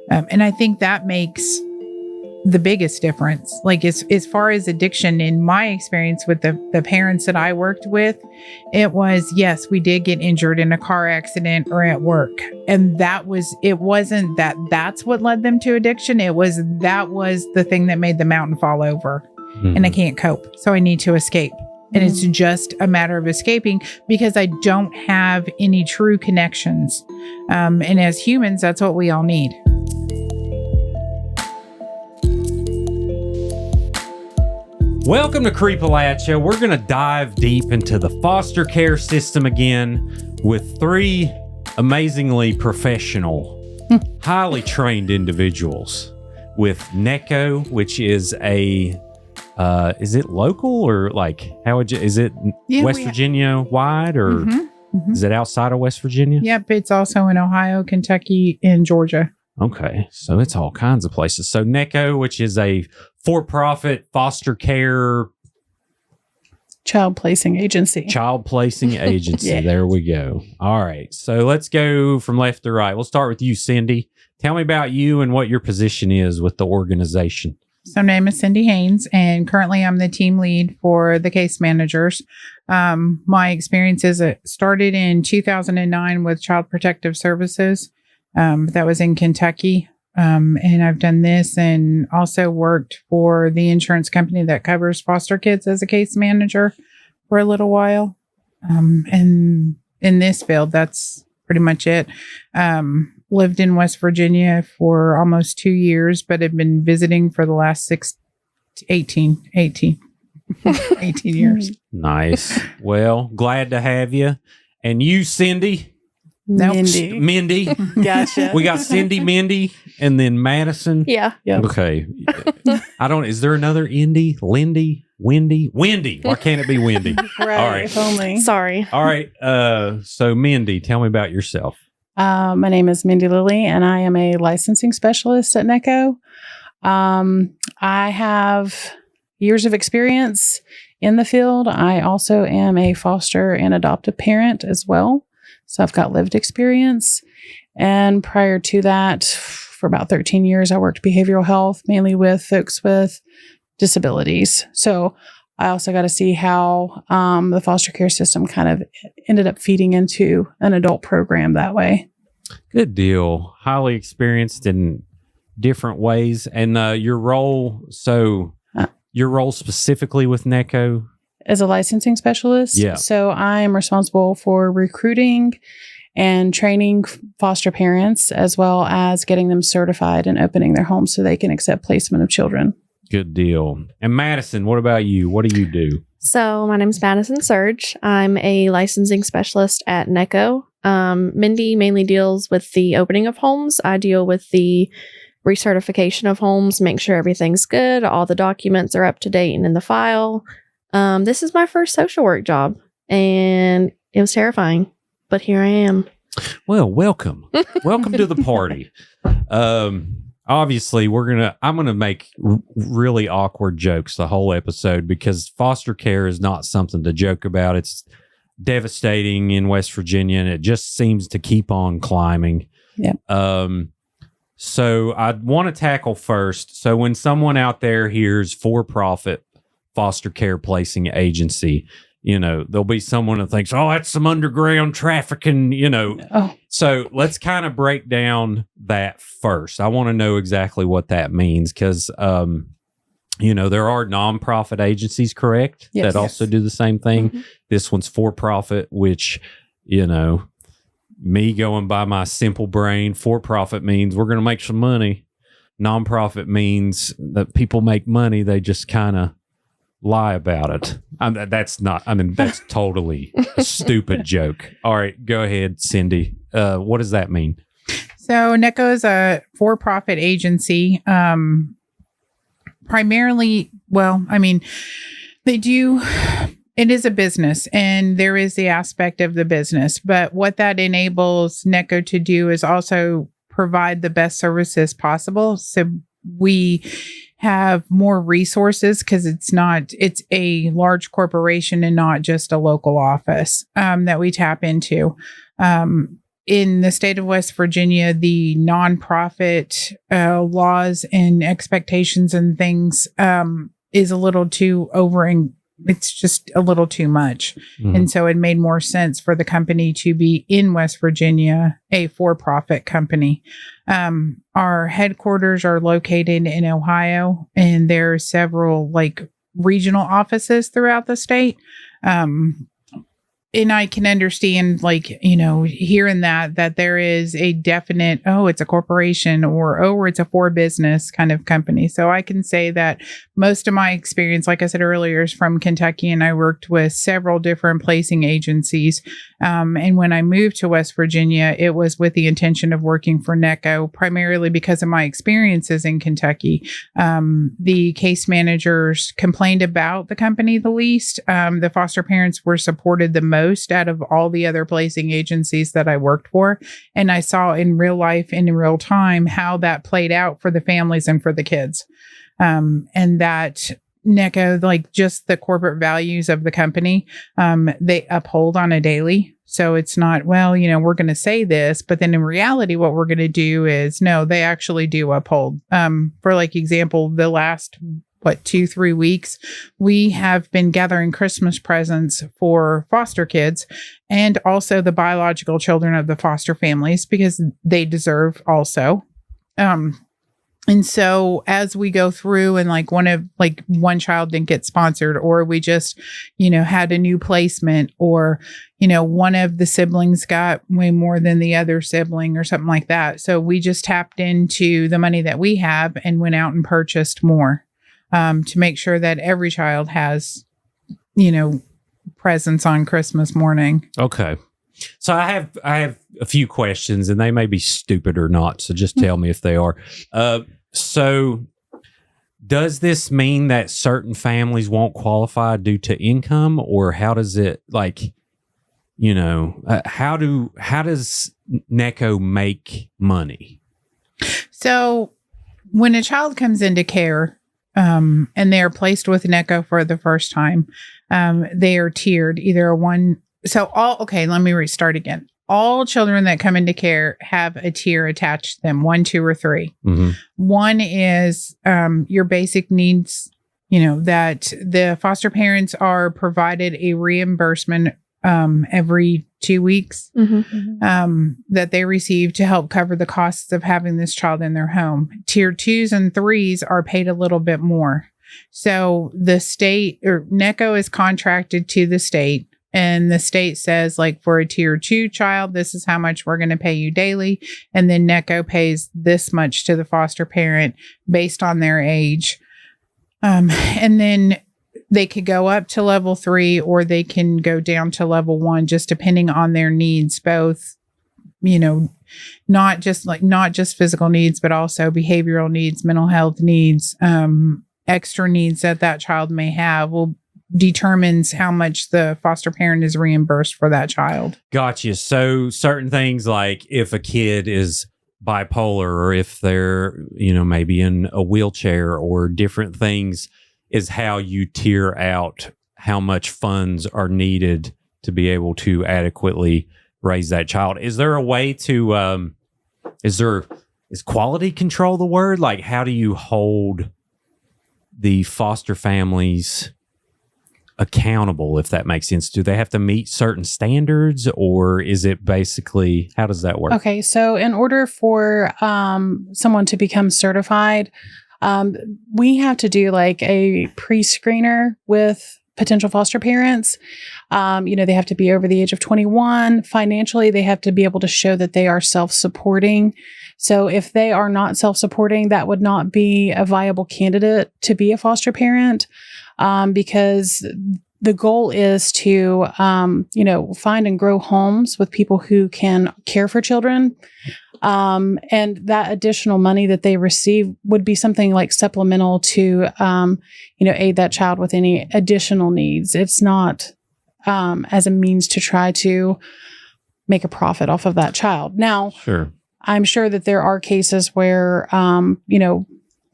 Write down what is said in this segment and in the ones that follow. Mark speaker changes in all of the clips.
Speaker 1: And I think that makes the biggest difference. Like as far as addiction, in my experience with the parents that I worked with, it was, yes, we did get injured in a car accident or at work. And it wasn't that's what led them to addiction. That was the thing that made the mountain fall over. Mm-hmm. And I can't cope. So I need to escape. And it's just a matter of escaping because I don't have any true connections. And as humans, that's what we all need.
Speaker 2: Welcome to Creepalachia. We're going to dive deep into the foster care system again with three amazingly professional, highly trained individuals with NECCO, which is is it local or like, is it West Virginia wide or is it outside of West Virginia?
Speaker 1: Yep. It's also in Ohio, Kentucky, and Georgia.
Speaker 2: Okay. So it's all kinds of places. So NECCO, which is a for-profit foster care
Speaker 3: child placing agency.
Speaker 2: Yeah. There we go. All right. So let's go from left to right. We'll start with you, Cyndie. Tell me about you and what your position is with the organization.
Speaker 1: So my name is Cyndie Haynes, and currently I'm the team lead for the case managers. My experience is it started in 2009 with Child Protective Services. That was in Kentucky. And I've done this and also worked for the insurance company that covers foster kids as a case manager for a little while. And in this field, that's pretty much it. Lived in West Virginia for almost 2 years, but have been visiting for the last 18 years.
Speaker 2: Nice. Well, glad to have you. And you, Cyndie? Mindy.
Speaker 3: Gotcha.
Speaker 2: We got Cyndie, Mindy, and then Madison.
Speaker 3: Yeah. Yep.
Speaker 2: Okay. Is there another Indy? Lindy? Wendy? Why can't it be Wendy?
Speaker 3: Right.
Speaker 2: All right.
Speaker 3: If only.
Speaker 4: Sorry.
Speaker 2: All right. So Mindy, tell me about yourself.
Speaker 3: My name is Mindy Lilly, and I am a licensing specialist at NECCO. I have years of experience in the field. I also am a foster and adoptive parent as well. So I've got lived experience. And prior to that, for about 13 years, I worked behavioral health, mainly with folks with disabilities. So I also got to see how the foster care system kind of ended up feeding into an adult program that way.
Speaker 2: Good deal. Highly experienced in different ways. And your role specifically with NECCO?
Speaker 3: As a licensing specialist.
Speaker 2: Yeah.
Speaker 3: So I am responsible for recruiting and training foster parents, as well as getting them certified and opening their homes so they can accept placement of children.
Speaker 2: Good deal. And Madison, what about you? What do you do?
Speaker 4: So my name is Madison Surge. I'm a licensing specialist at NECCO. Mindy mainly deals with the opening of homes. I deal with the recertification of homes, make sure everything's good, all the documents are up to date and in the file. This is my first social work job, and it was terrifying, but here I am.
Speaker 2: Well, welcome. Welcome to the party. Obviously, I'm going to make really awkward jokes the whole episode because foster care is not something to joke about. It's devastating in West Virginia, and it just seems to keep on climbing.
Speaker 3: Yeah.
Speaker 2: So I want to tackle first. So when someone out there hears for-profit foster care placing agency, there'll be someone that thinks, oh, that's some underground trafficking,
Speaker 3: Oh.
Speaker 2: So let's kind of break down that first. I want to know exactly what that means because, there are nonprofit agencies, correct?
Speaker 3: Yes.
Speaker 2: That also do the same thing. Mm-hmm. This one's for profit, which, me going by my simple brain, for profit means we're going to make some money. Nonprofit means that people make money. They just kind of lie about it. That's totally a stupid joke. All right, go ahead, Cyndie. What does that mean?
Speaker 1: So NECCO is a for-profit agency. Primarily, it is a business and there is the aspect of the business, but what that enables NECCO to do is also provide the best services possible. So we have more resources because it's a large corporation and not just a local office that we tap into. in the state of West Virginia, the nonprofit laws and expectations and things is a little too it's just a little too much.
Speaker 2: Mhm.
Speaker 1: And so it made more sense for the company to be in West Virginia, a for-profit company. Our headquarters are located in Ohio, and there are several like regional offices throughout the state. And I can understand, like, you know, hearing that there is a definite, oh, it's a corporation, or, oh, it's a for business kind of company. So I can say that most of my experience, like I said earlier, is from Kentucky, and I worked with several different placing agencies. And when I moved to West Virginia, it was with the intention of working for NECCO, primarily because of my experiences in Kentucky. The case managers complained about the company the least. The foster parents were supported the most out of all the other placing agencies that I worked for. And I saw in real life and in real time how that played out for the families and for the kids. And that NECCO, like just the corporate values of the company, they uphold on a daily. So it's not, well, you know, we're going to say this, but then in reality, what we're going to do is, no, they actually do uphold. For like example, the last 2-3 weeks, we have been gathering Christmas presents for foster kids and also the biological children of the foster families, because they deserve also. And so as we go through and one child didn't get sponsored, or we just, you know, had a new placement, or, you know, one of the siblings got way more than the other sibling or something like that. So we just tapped into the money that we have and went out and purchased more. To make sure that every child has, you know, presents on Christmas morning.
Speaker 2: Okay. So I have a few questions, and they may be stupid or not. So just tell me if they are. So does this mean that certain families won't qualify due to income, or how does it, like, you know, how does NECCO make money? So
Speaker 1: when a child comes into care, and they are placed with NECCO for the first time, they are tiered either let me restart again. All children that come into care have a tier attached to them, 1, 2, or 3.
Speaker 2: Mm-hmm.
Speaker 1: One is your basic needs, you know, that the foster parents are provided a reimbursement every 2 weeks that they receive to help cover the costs of having this child in their home. Tier 2s and 3s are paid a little bit more. So the state, or NECCO, is contracted to the state, and the state says, like, for a tier 2 child, this is how much we're going to pay you daily. And then NECCO pays this much to the foster parent based on their age. And then they could go up to level 3, or they can go down to level 1, just depending on their needs, both, you know, not just physical needs, but also behavioral needs, mental health needs, extra needs that child may have determines how much the foster parent is reimbursed for that child.
Speaker 2: Gotcha. So certain things, like if a kid is bipolar, or if they're, you know, maybe in a wheelchair, or different things, is how you tier out how much funds are needed to be able to adequately raise that child. Is there a way to, is quality control the word? Like, how do you hold the foster families accountable, if that makes sense? Do they have to meet certain standards, or is it basically, how does that work?
Speaker 3: Okay. So in order for someone to become certified, we have to do like a pre-screener with potential foster parents. You know, they have to be over the age of 21. Financially, they have to be able to show that they are self-supporting. So if they are not self-supporting, that would not be a viable candidate to be a foster parent, because the goal is to, you know, find and grow homes with people who can care for children. And that additional money that they receive would be something like supplemental to, you know, aid that child with any additional needs. It's not as a means to try to make a profit off of that child. Now,
Speaker 2: sure,
Speaker 3: I'm sure that there are cases where, you know,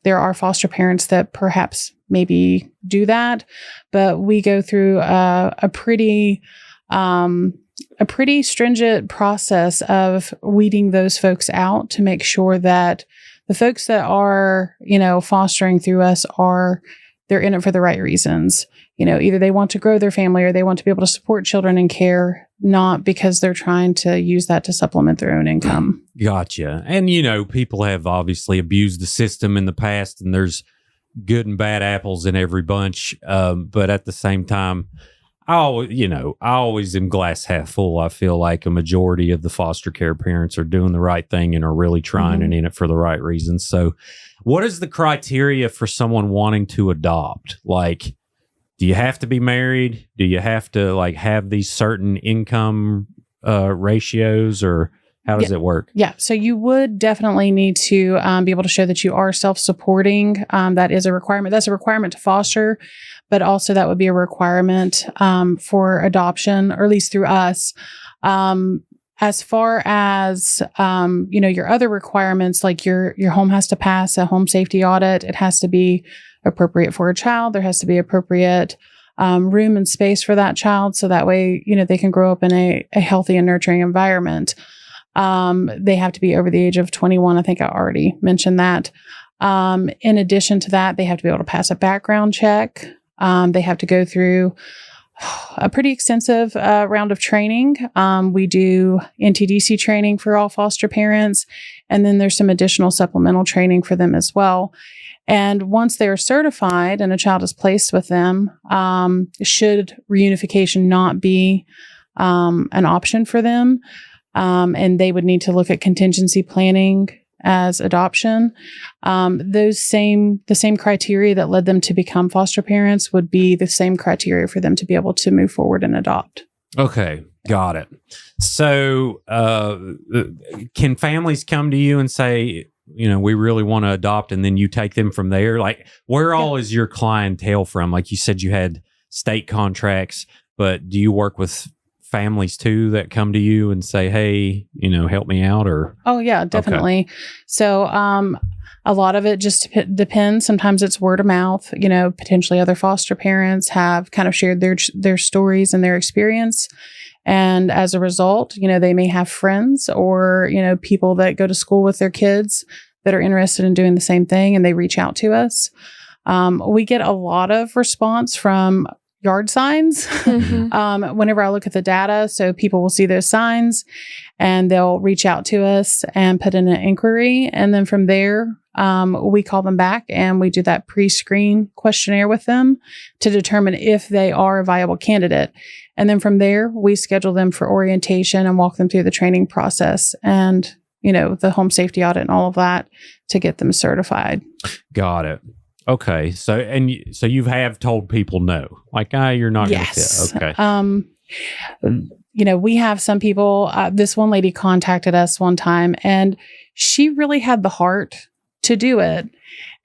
Speaker 3: there are foster parents that perhaps maybe do that, but we go through a pretty a pretty stringent process of weeding those folks out to make sure that the folks that are, fostering through us they're in it for the right reasons. Either they want to grow their family or they want to be able to support children in care, not because they're trying to use that to supplement their own income.
Speaker 2: Gotcha. And, people have obviously abused the system in the past, and there's good and bad apples in every bunch. But at the same time, I always am glass half full. I feel like a majority of the foster care parents are doing the right thing and are really trying and in it for the right reasons. So what is the criteria for someone wanting to adopt? Like, do you have to be married? Do you have to have these certain income ratios, or how does it work?
Speaker 3: Yeah. So you would definitely need to be able to show that you are self-supporting. That is a requirement. That's a requirement to foster, but also that would be a requirement for adoption, or at least through us. As far as, your other requirements, like your home has to pass a home safety audit. It has to be appropriate for a child. There has to be appropriate room and space for that child. So that way, they can grow up in a healthy and nurturing environment. They have to be over the age of 21. I think I already mentioned that. In addition to that, they have to be able to pass a background check. They have to go through a pretty extensive round of training. We do NTDC training for all foster parents, and then there's some additional supplemental training for them as well. And once they are certified and a child is placed with them, should reunification not be an option for them, and they would need to look at contingency planning as adoption. The same criteria that led them to become foster parents would be the same criteria for them to be able to move forward and adopt.
Speaker 2: Okay, got it. So can families come to you and say, we really want to adopt, and then you take them from there? Like, where all is your clientele from? Like you said, you had state contracts, but do you work with families too that come to you and say, hey, help me out? Or
Speaker 3: oh yeah, definitely. Okay. So a lot of it just depends. Sometimes it's word of mouth. Potentially other foster parents have kind of shared their stories and their experience, and as a result, they may have friends or people that go to school with their kids that are interested in doing the same thing, and they reach out to us. We get a lot of response from yard signs. Whenever I look at the data, so people will see those signs and they'll reach out to us and put in an inquiry. And then from there, we call them back and we do that pre-screen questionnaire with them to determine if they are a viable candidate. And then from there, we schedule them for orientation and walk them through the training process and, the home safety audit and all of that to get them certified.
Speaker 2: Got it. Okay. So you have told people no, like, you're not going to fit. Okay.
Speaker 3: We have some people, this one lady contacted us one time and she really had the heart to do it.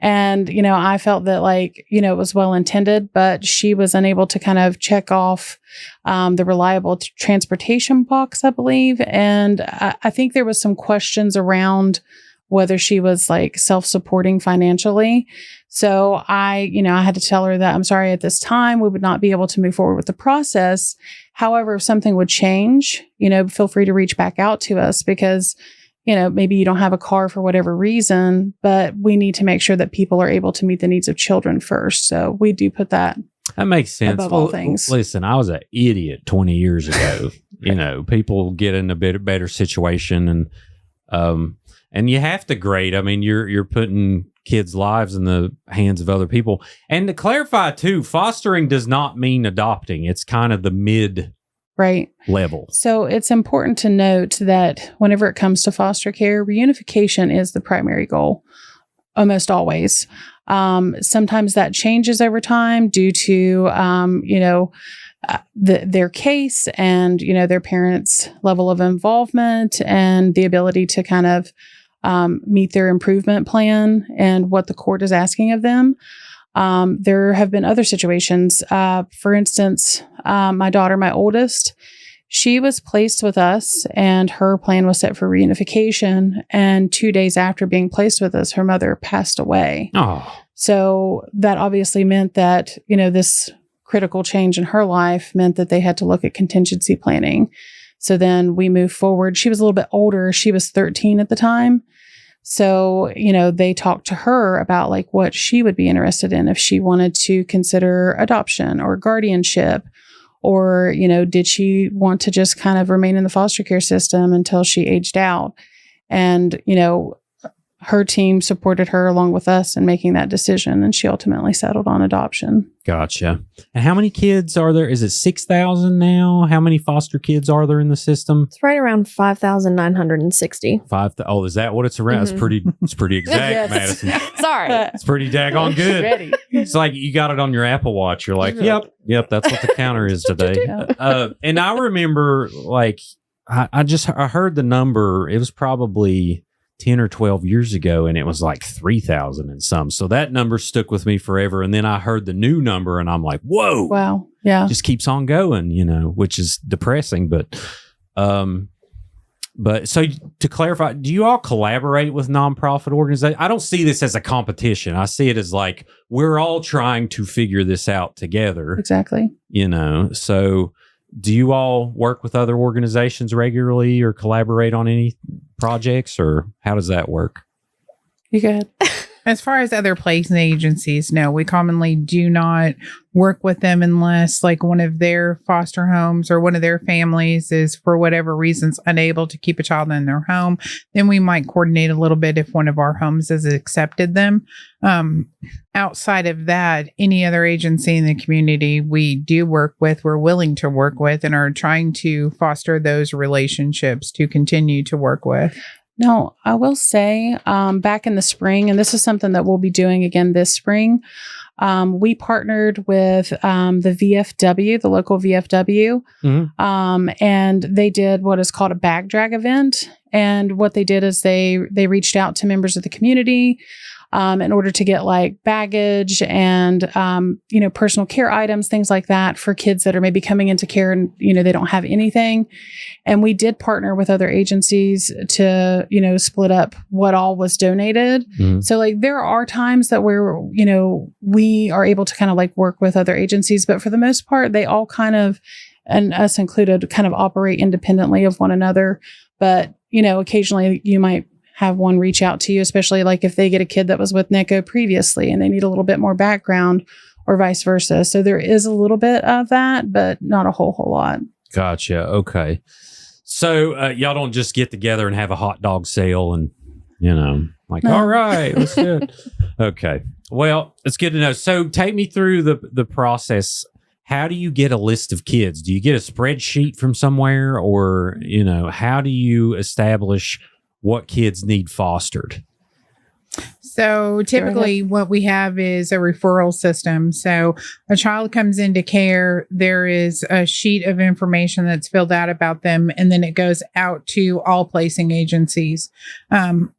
Speaker 3: And, I felt that it was well intended, but she was unable to kind of check off the reliable transportation box, I believe. And I think there was some questions around whether she was self-supporting financially. So I had to tell her that I'm sorry, at this time, we would not be able to move forward with the process. However, if something would change, feel free to reach back out to us because, maybe you don't have a car for whatever reason, but we need to make sure that people are able to meet the needs of children first. So we do put that.
Speaker 2: That makes sense.
Speaker 3: Above all things.
Speaker 2: Listen, I was an idiot 20 years ago. People get in a bit better situation and you have to grade. I mean, you're putting kids' lives in the hands of other people. And to clarify too, fostering does not mean adopting. It's kind of the mid level. So it's important to note that whenever it comes to foster care, reunification is the primary goal, almost always. Sometimes that changes over time due to, their case and, their parents' level of involvement and the ability to kind of meet their improvement plan and what the court is asking of them. There have been other situations. For instance, my daughter, my oldest, she was placed with us and her plan was set for reunification. And 2 days after being placed with us, her mother passed away. Oh.
Speaker 3: So that obviously meant that, this critical change in her life meant that they had to look at contingency planning. So then we moved forward. She was a little bit older. She was 13 at the time. So, they talked to her about like what she would be interested in if she wanted to consider adoption or guardianship, or, did she want to just kind of remain in the foster care system until she aged out? And, her team supported her along with us in making that decision, and she ultimately settled on adoption.
Speaker 2: Gotcha. And how many kids are there? Is it 6,000 now? How many foster kids are there in the system?
Speaker 4: It's right around 5,960.
Speaker 2: Oh, is that what it's around?
Speaker 4: Mm-hmm.
Speaker 2: It's pretty exact,
Speaker 3: Yes.
Speaker 2: Madison.
Speaker 4: Sorry.
Speaker 2: It's pretty daggone good.
Speaker 3: Ready.
Speaker 2: It's like you got it on your Apple Watch. You're like, yep, that's what the counter is today. And I remember, like, I heard the number. It was probably 10 or 12 years ago, and it was like 3,000 and some. So that number stuck with me forever. And then I heard the new number, and I'm like, whoa.
Speaker 3: Wow. Yeah.
Speaker 2: Just keeps on going, which is depressing. But so to clarify, do you all collaborate with nonprofit organizations? I don't see this as a competition. I see it as like, we're all trying to figure this out together.
Speaker 3: Exactly.
Speaker 2: So do you all work with other organizations regularly or collaborate on any projects, or how does that work?
Speaker 3: You go ahead.
Speaker 1: As far as other placement agencies, no, we commonly do not work with them unless like one of their foster homes or one of their families is for whatever reasons unable to keep a child in their home. Then we might coordinate a little bit if one of our homes has accepted them. Outside of that, any other agency in the community we do work with, we're willing to work with, and are trying to foster those relationships to continue to work with.
Speaker 3: No, I will say back in the spring, and this is something that we'll be doing again this spring, we partnered with the VFW, the local VFW, and they did what is called a bag drag event. And what they did is they reached out to members of the community in order to get like baggage and, personal care items, things like that for kids that are maybe coming into care and, they don't have anything. And we did partner with other agencies to, split up what all was donated. Mm-hmm. So like there are times that where, we are able to kind of like work with other agencies, but for the most part, they all kind of, and us included, kind of operate independently of one another. But, occasionally you might have one reach out to you, especially like if they get a kid that was with NECCO previously and they need a little bit more background, or vice versa. So there is a little bit of that, but not a whole lot.
Speaker 2: Gotcha. Okay. So y'all don't just get together and have a hot dog sale and, all right, let's do it. Okay. Well, it's good to know. So take me through the process. How do you get a list of kids? Do you get a spreadsheet from somewhere, or, how do you establish what kids need fostered?
Speaker 1: So typically what we have is a referral system. So a child comes into care, there is a sheet of information that's filled out about them, and then it goes out to all placing agencies. And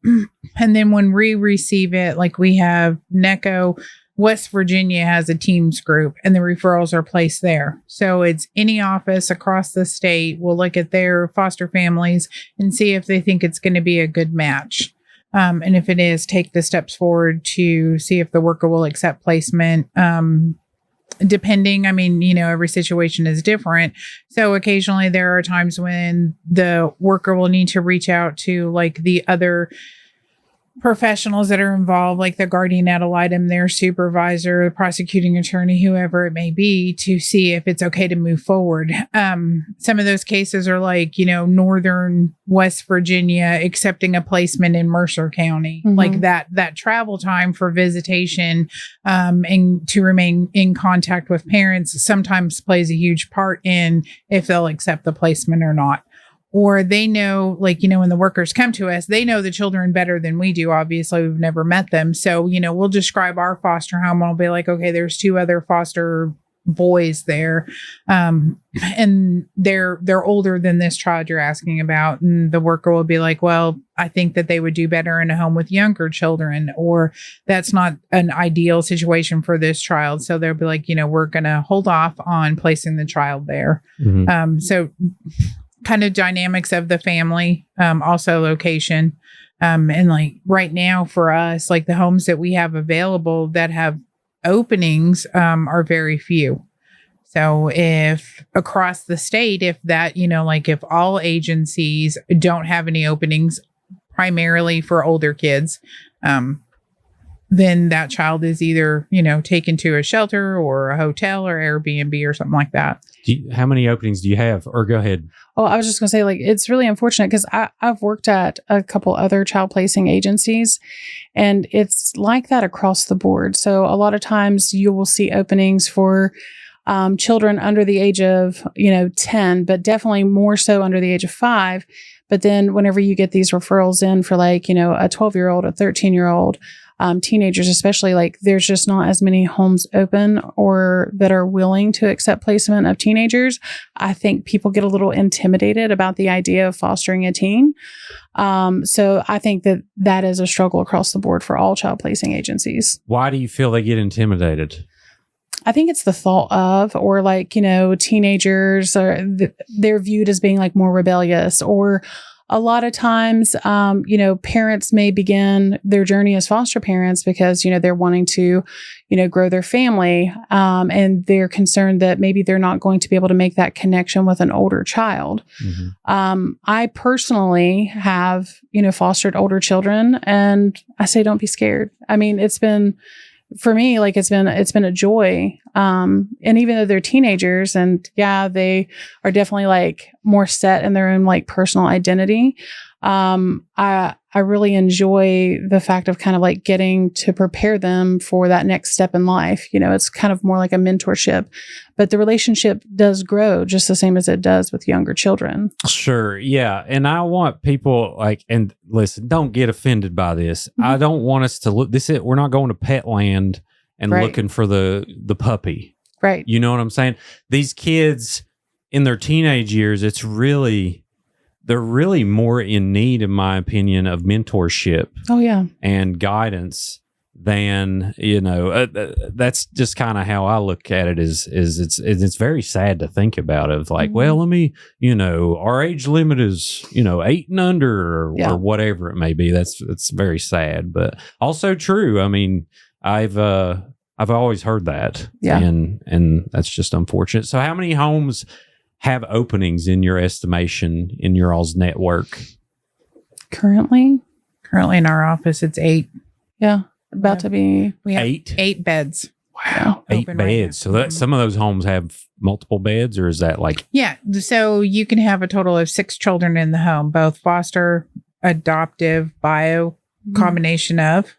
Speaker 1: then when we receive it, like we have NECCO West Virginia has a teams group, and the referrals are placed there. So it's any office across the state will look at their foster families and see if they think it's going to be a good match. And if it is, take the steps forward to see if the worker will accept placement. Depending, every situation is different. So occasionally there are times when the worker will need to reach out to like the other professionals that are involved, like the guardian ad litem, their supervisor, the prosecuting attorney, whoever it may be, to see if it's okay to move forward. Some of those cases are like, northern West Virginia accepting a placement in Mercer County, like that travel time for visitation and to remain in contact with parents sometimes plays a huge part in if they'll accept the placement or not. Or they know, when the workers come to us, they know the children better than we do. Obviously, we've never met them. So, we'll describe our foster home and I'll be like, okay, there's 2 other foster boys there. And they're older than this child you're asking about. And the worker will be like, well, I think that they would do better in a home with younger children, or that's not an ideal situation for this child. So they'll be like, we're going to hold off on placing the child there. Mm-hmm. So kind of dynamics of the family, also location. And like right now for us, like the homes that we have available that have openings are very few. So if across the state, if that, like if all agencies don't have any openings primarily for older kids, then that child is either, taken to a shelter or a hotel or Airbnb or something like that.
Speaker 2: How many openings do you have? Or go ahead.
Speaker 3: Oh, I was just going to say, like, it's really unfortunate because I've worked at a couple other child placing agencies, and it's like that across the board. So a lot of times you will see openings for children under the age of, 10, but definitely more so under the age of 5. But then whenever you get these referrals in for like, a 12-year-old, a 13-year-old, teenagers, especially, like there's just not as many homes open or that are willing to accept placement of teenagers. I think people get a little intimidated about the idea of fostering a teen. So I think that is a struggle across the board for all child placing agencies.
Speaker 2: Why do you feel they get intimidated?
Speaker 3: I think it's the thought of, or like, teenagers are, they're viewed as being like more rebellious, or a lot of times, parents may begin their journey as foster parents because, they're wanting to, grow their family. And they're concerned that maybe they're not going to be able to make that connection with an older child. Mm-hmm. I personally have, fostered older children, and I say, don't be scared. I mean, it's been, for me, like it's been a joy. And even though they're teenagers and they are definitely like more set in their own like personal identity. I really enjoy the fact of kind of like getting to prepare them for that next step in life. It's kind of more like a mentorship, but the relationship does grow just the same as it does with younger children.
Speaker 2: Sure. Yeah. And I want people and listen, don't get offended by this. Mm-hmm. I don't want us to look, we're not going to Petland and looking for the puppy.
Speaker 3: Right.
Speaker 2: You know what I'm saying? These kids in their teenage years, they're really more in need, in my opinion, of mentorship.
Speaker 3: Oh, yeah.
Speaker 2: And guidance than, that's just kind of how I look at it is it's very sad to think about of like, mm-hmm. well, let me, our age limit is, 8 and under or whatever it may be. It's very sad, but also true. I mean, I've always heard that.
Speaker 3: Yeah.
Speaker 2: And that's just unfortunate. So how many homes have openings in your estimation in your all's network?
Speaker 3: Currently
Speaker 1: in our office, it's 8.
Speaker 3: Yeah. About to be.
Speaker 1: We have
Speaker 2: 8?
Speaker 1: 8 beds.
Speaker 2: Wow. 8 beds. Right, so that some of those homes have multiple beds, or is that like?
Speaker 1: Yeah. So you can have a total of 6 children in the home, both foster, adoptive, bio, combination of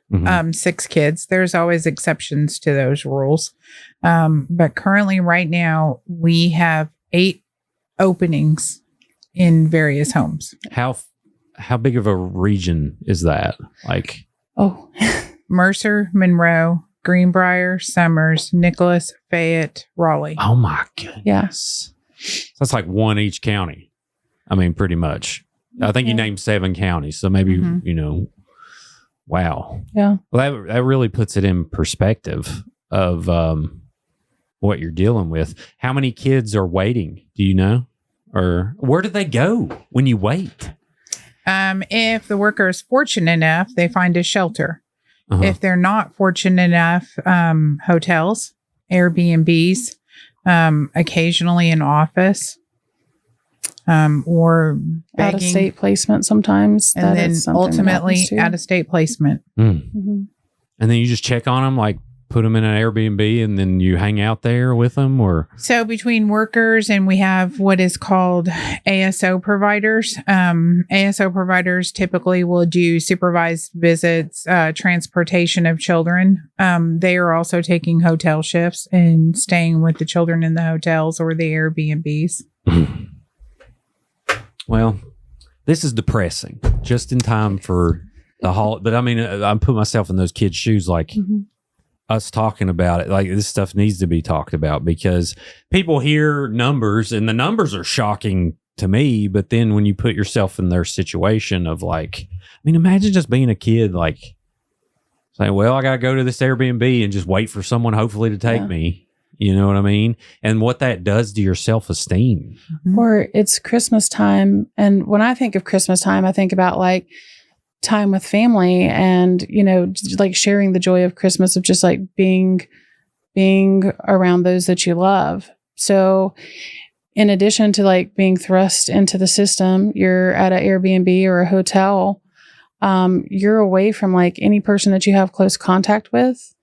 Speaker 1: 6 kids. There's always exceptions to those rules. But currently right now we have 8 openings in various homes.
Speaker 2: How big of a region is that? Like,
Speaker 1: Mercer, Monroe, Greenbrier, Summers, Nicholas, Fayette, Raleigh.
Speaker 2: Oh my goodness.
Speaker 3: Yes.
Speaker 2: So that's like one each county. I mean, pretty much. I think you named 7 counties. So maybe, wow.
Speaker 3: Yeah.
Speaker 2: Well, that really puts it in perspective of what you're dealing with. How many kids are waiting? Do you know? Or where do they go when you wait?
Speaker 1: If the worker is fortunate enough, they find a shelter. Uh-huh. If they're not fortunate enough, hotels, Airbnbs, occasionally an office, or begging.
Speaker 3: Out-of-state placement sometimes.
Speaker 1: And then ultimately out-of-state placement.
Speaker 2: Mm. Mm-hmm. And then you just check on them, like put them in an Airbnb, and then you hang out there with them, or? So
Speaker 1: between workers, and we have what is called ASO providers. ASO providers typically will do supervised visits, transportation of children. They are also taking hotel shifts and staying with the children in the hotels or the Airbnbs.
Speaker 2: Well, this is depressing. Just in time for the holiday. But I mean, I'm putting myself in those kids' shoes, like us talking about it. Like, this stuff needs to be talked about because people hear numbers, and the numbers are shocking to me. But then when you put yourself in their situation of like, I mean, imagine just being a kid, like saying, well, I got to go to this Airbnb and just wait for someone hopefully to take me. You know what I mean? And what that does to your self-esteem.
Speaker 3: Or it's Christmas time. And when I think of Christmas time, I think about like time with family and, you know, just like sharing the joy of Christmas, of just like being around those that you love. So in addition to like being thrust into the system, you're at an Airbnb or a hotel. You're away from like any person that you have close contact with.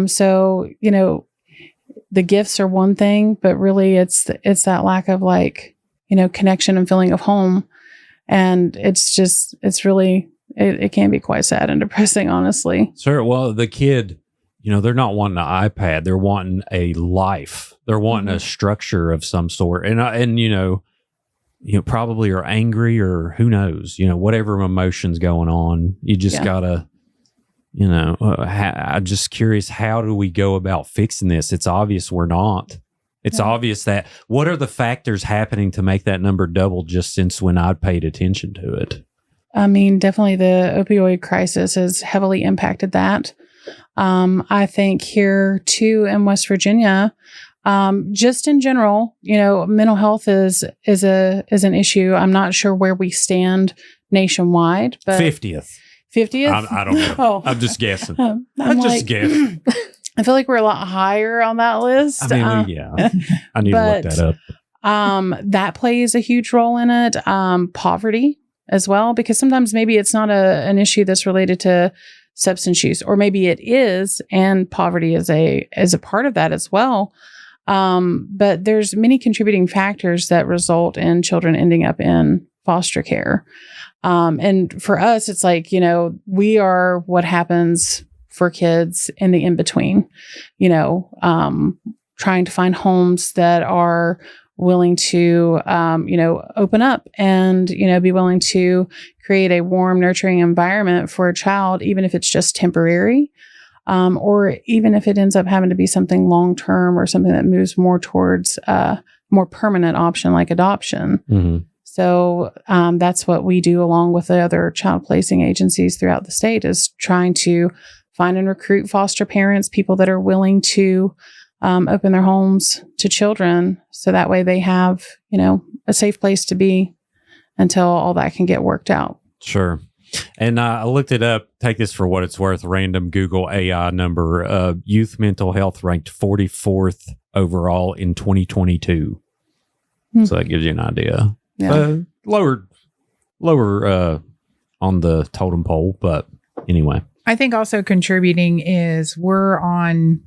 Speaker 3: So, you know, the gifts are one thing, but really it's that lack of like, you know, connection and feeling of home. And it's really, it can be quite sad and depressing, honestly.
Speaker 2: Sure. Well, the kid, you know, they're not wanting an iPad. They're wanting a life. They're wanting a structure of some sort. And you know, probably are angry or who knows, you know, whatever emotion's going on. You just gotta, you know, I'm just curious, how do we go about fixing this? It's obvious we're not. It's obvious that what are the factors happening to make that number double just since when I paid attention to it?
Speaker 3: I mean, definitely the opioid crisis has heavily impacted that. I think here too in West Virginia, just in general, you know, mental health is an issue. I'm not sure where we stand nationwide, but
Speaker 2: 50th. I don't know.
Speaker 3: Oh.
Speaker 2: I'm just guessing.
Speaker 3: I'm
Speaker 2: just guessing.
Speaker 3: I feel like we're a lot higher on that list.
Speaker 2: I mean, yeah. I need to look that up.
Speaker 3: That plays a huge role in it. Poverty as well, because sometimes maybe it's not an issue that's related to substance use, or maybe it is, and poverty is a part of that as well. But there's many contributing factors that result in children ending up in foster care. And for us, it's like, you know, we are what happens for kids in the in-between, you know, trying to find homes that are willing to, you know, open up and, you know, be willing to create a warm, nurturing environment for a child, even if it's just temporary, or even if it ends up having to be something long-term or something that moves more towards a more permanent option like adoption.
Speaker 2: Mm-hmm.
Speaker 3: So that's what we do along with the other child placing agencies throughout the state, is trying to find and recruit foster parents, people that are willing to open their homes to children, so that way they have, you know, a safe place to be until all that can get worked out.
Speaker 2: Sure. And I looked it up. Take this for what it's worth. Random Google AI number. Youth mental health ranked 44th overall in 2022. So that gives you an idea.
Speaker 3: Yeah.
Speaker 2: Lower on the totem pole, but anyway.
Speaker 1: I think also contributing is we're on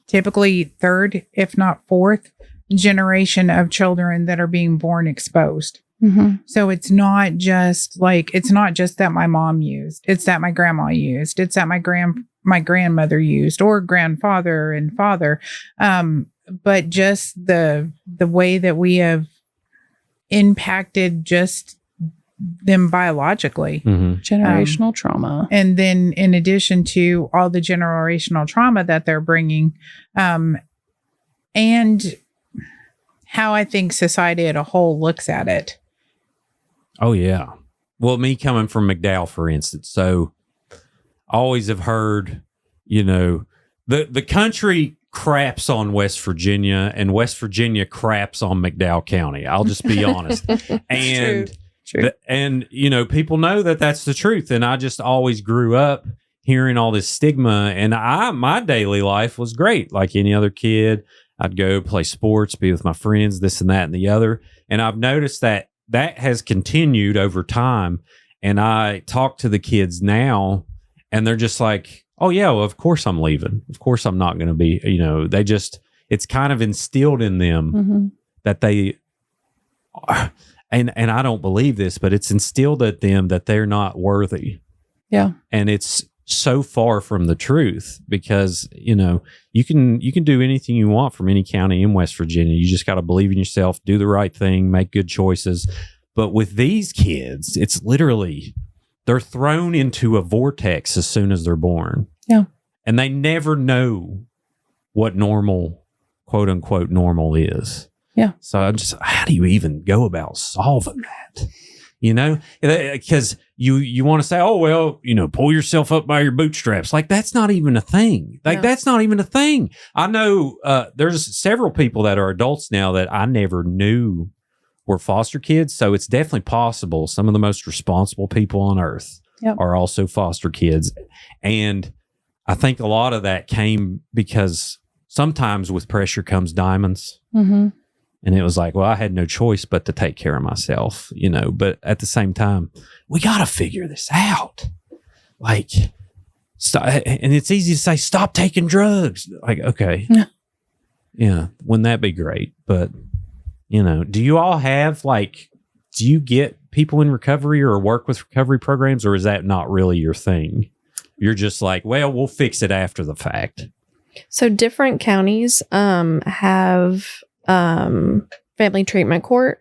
Speaker 1: typically third, if not fourth generation of children that are being born exposed.
Speaker 3: Mm-hmm.
Speaker 1: So it's not just that my mom used, it's that my grandma used, it's that my grandmother used, or grandfather and father. But just the way that we have impacted just them biologically.
Speaker 2: Mm-hmm.
Speaker 3: Generational trauma.
Speaker 1: And then in addition to all the generational trauma that they're bringing, and how I think society as a whole looks at it.
Speaker 2: Oh, yeah. Well, me coming from McDowell, for instance, so I always have heard, you know, the country craps on West Virginia and West Virginia craps on McDowell County. I'll just be honest. And
Speaker 3: True.
Speaker 2: And, you know, people know that that's the truth. And I just always grew up hearing all this stigma. And my daily life was great. Like any other kid, I'd go play sports, be with my friends, this and that and the other. And I've noticed that has continued over time. And I talk to the kids now and they're just like, oh, yeah, well, of course I'm leaving. Of course I'm not going to be, you know, it's kind of instilled in them that they are. And I don't believe this, but it's instilled at them that they're not worthy.
Speaker 3: Yeah.
Speaker 2: And it's so far from the truth because, you know, you can do anything you want from any county in West Virginia. You just got to believe in yourself, do the right thing, make good choices. But with these kids, it's literally, they're thrown into a vortex as soon as they're born.
Speaker 3: Yeah.
Speaker 2: And they never know what normal, quote unquote, normal is.
Speaker 3: Yeah.
Speaker 2: So I'm just, how do you even go about solving that? You know, because you want to say, oh, well, you know, pull yourself up by your bootstraps. Like, that's not even a thing. That's not even a thing. I know there's several people that are adults now that I never knew were foster kids. So it's definitely possible. Some of the most responsible people on earth are also foster kids. And I think a lot of that came because sometimes with pressure comes diamonds.
Speaker 3: Mm-hmm.
Speaker 2: And it was like, well, I had no choice but to take care of myself, but at the same time, we got to figure this out. Like, stop, and it's easy to say, stop taking drugs. Like, okay. Yeah. Wouldn't that be great? But, do you all have do you get people in recovery or work with recovery programs, or is that not really your thing? You're just like, well, we'll fix it after the fact.
Speaker 4: So different counties have family treatment court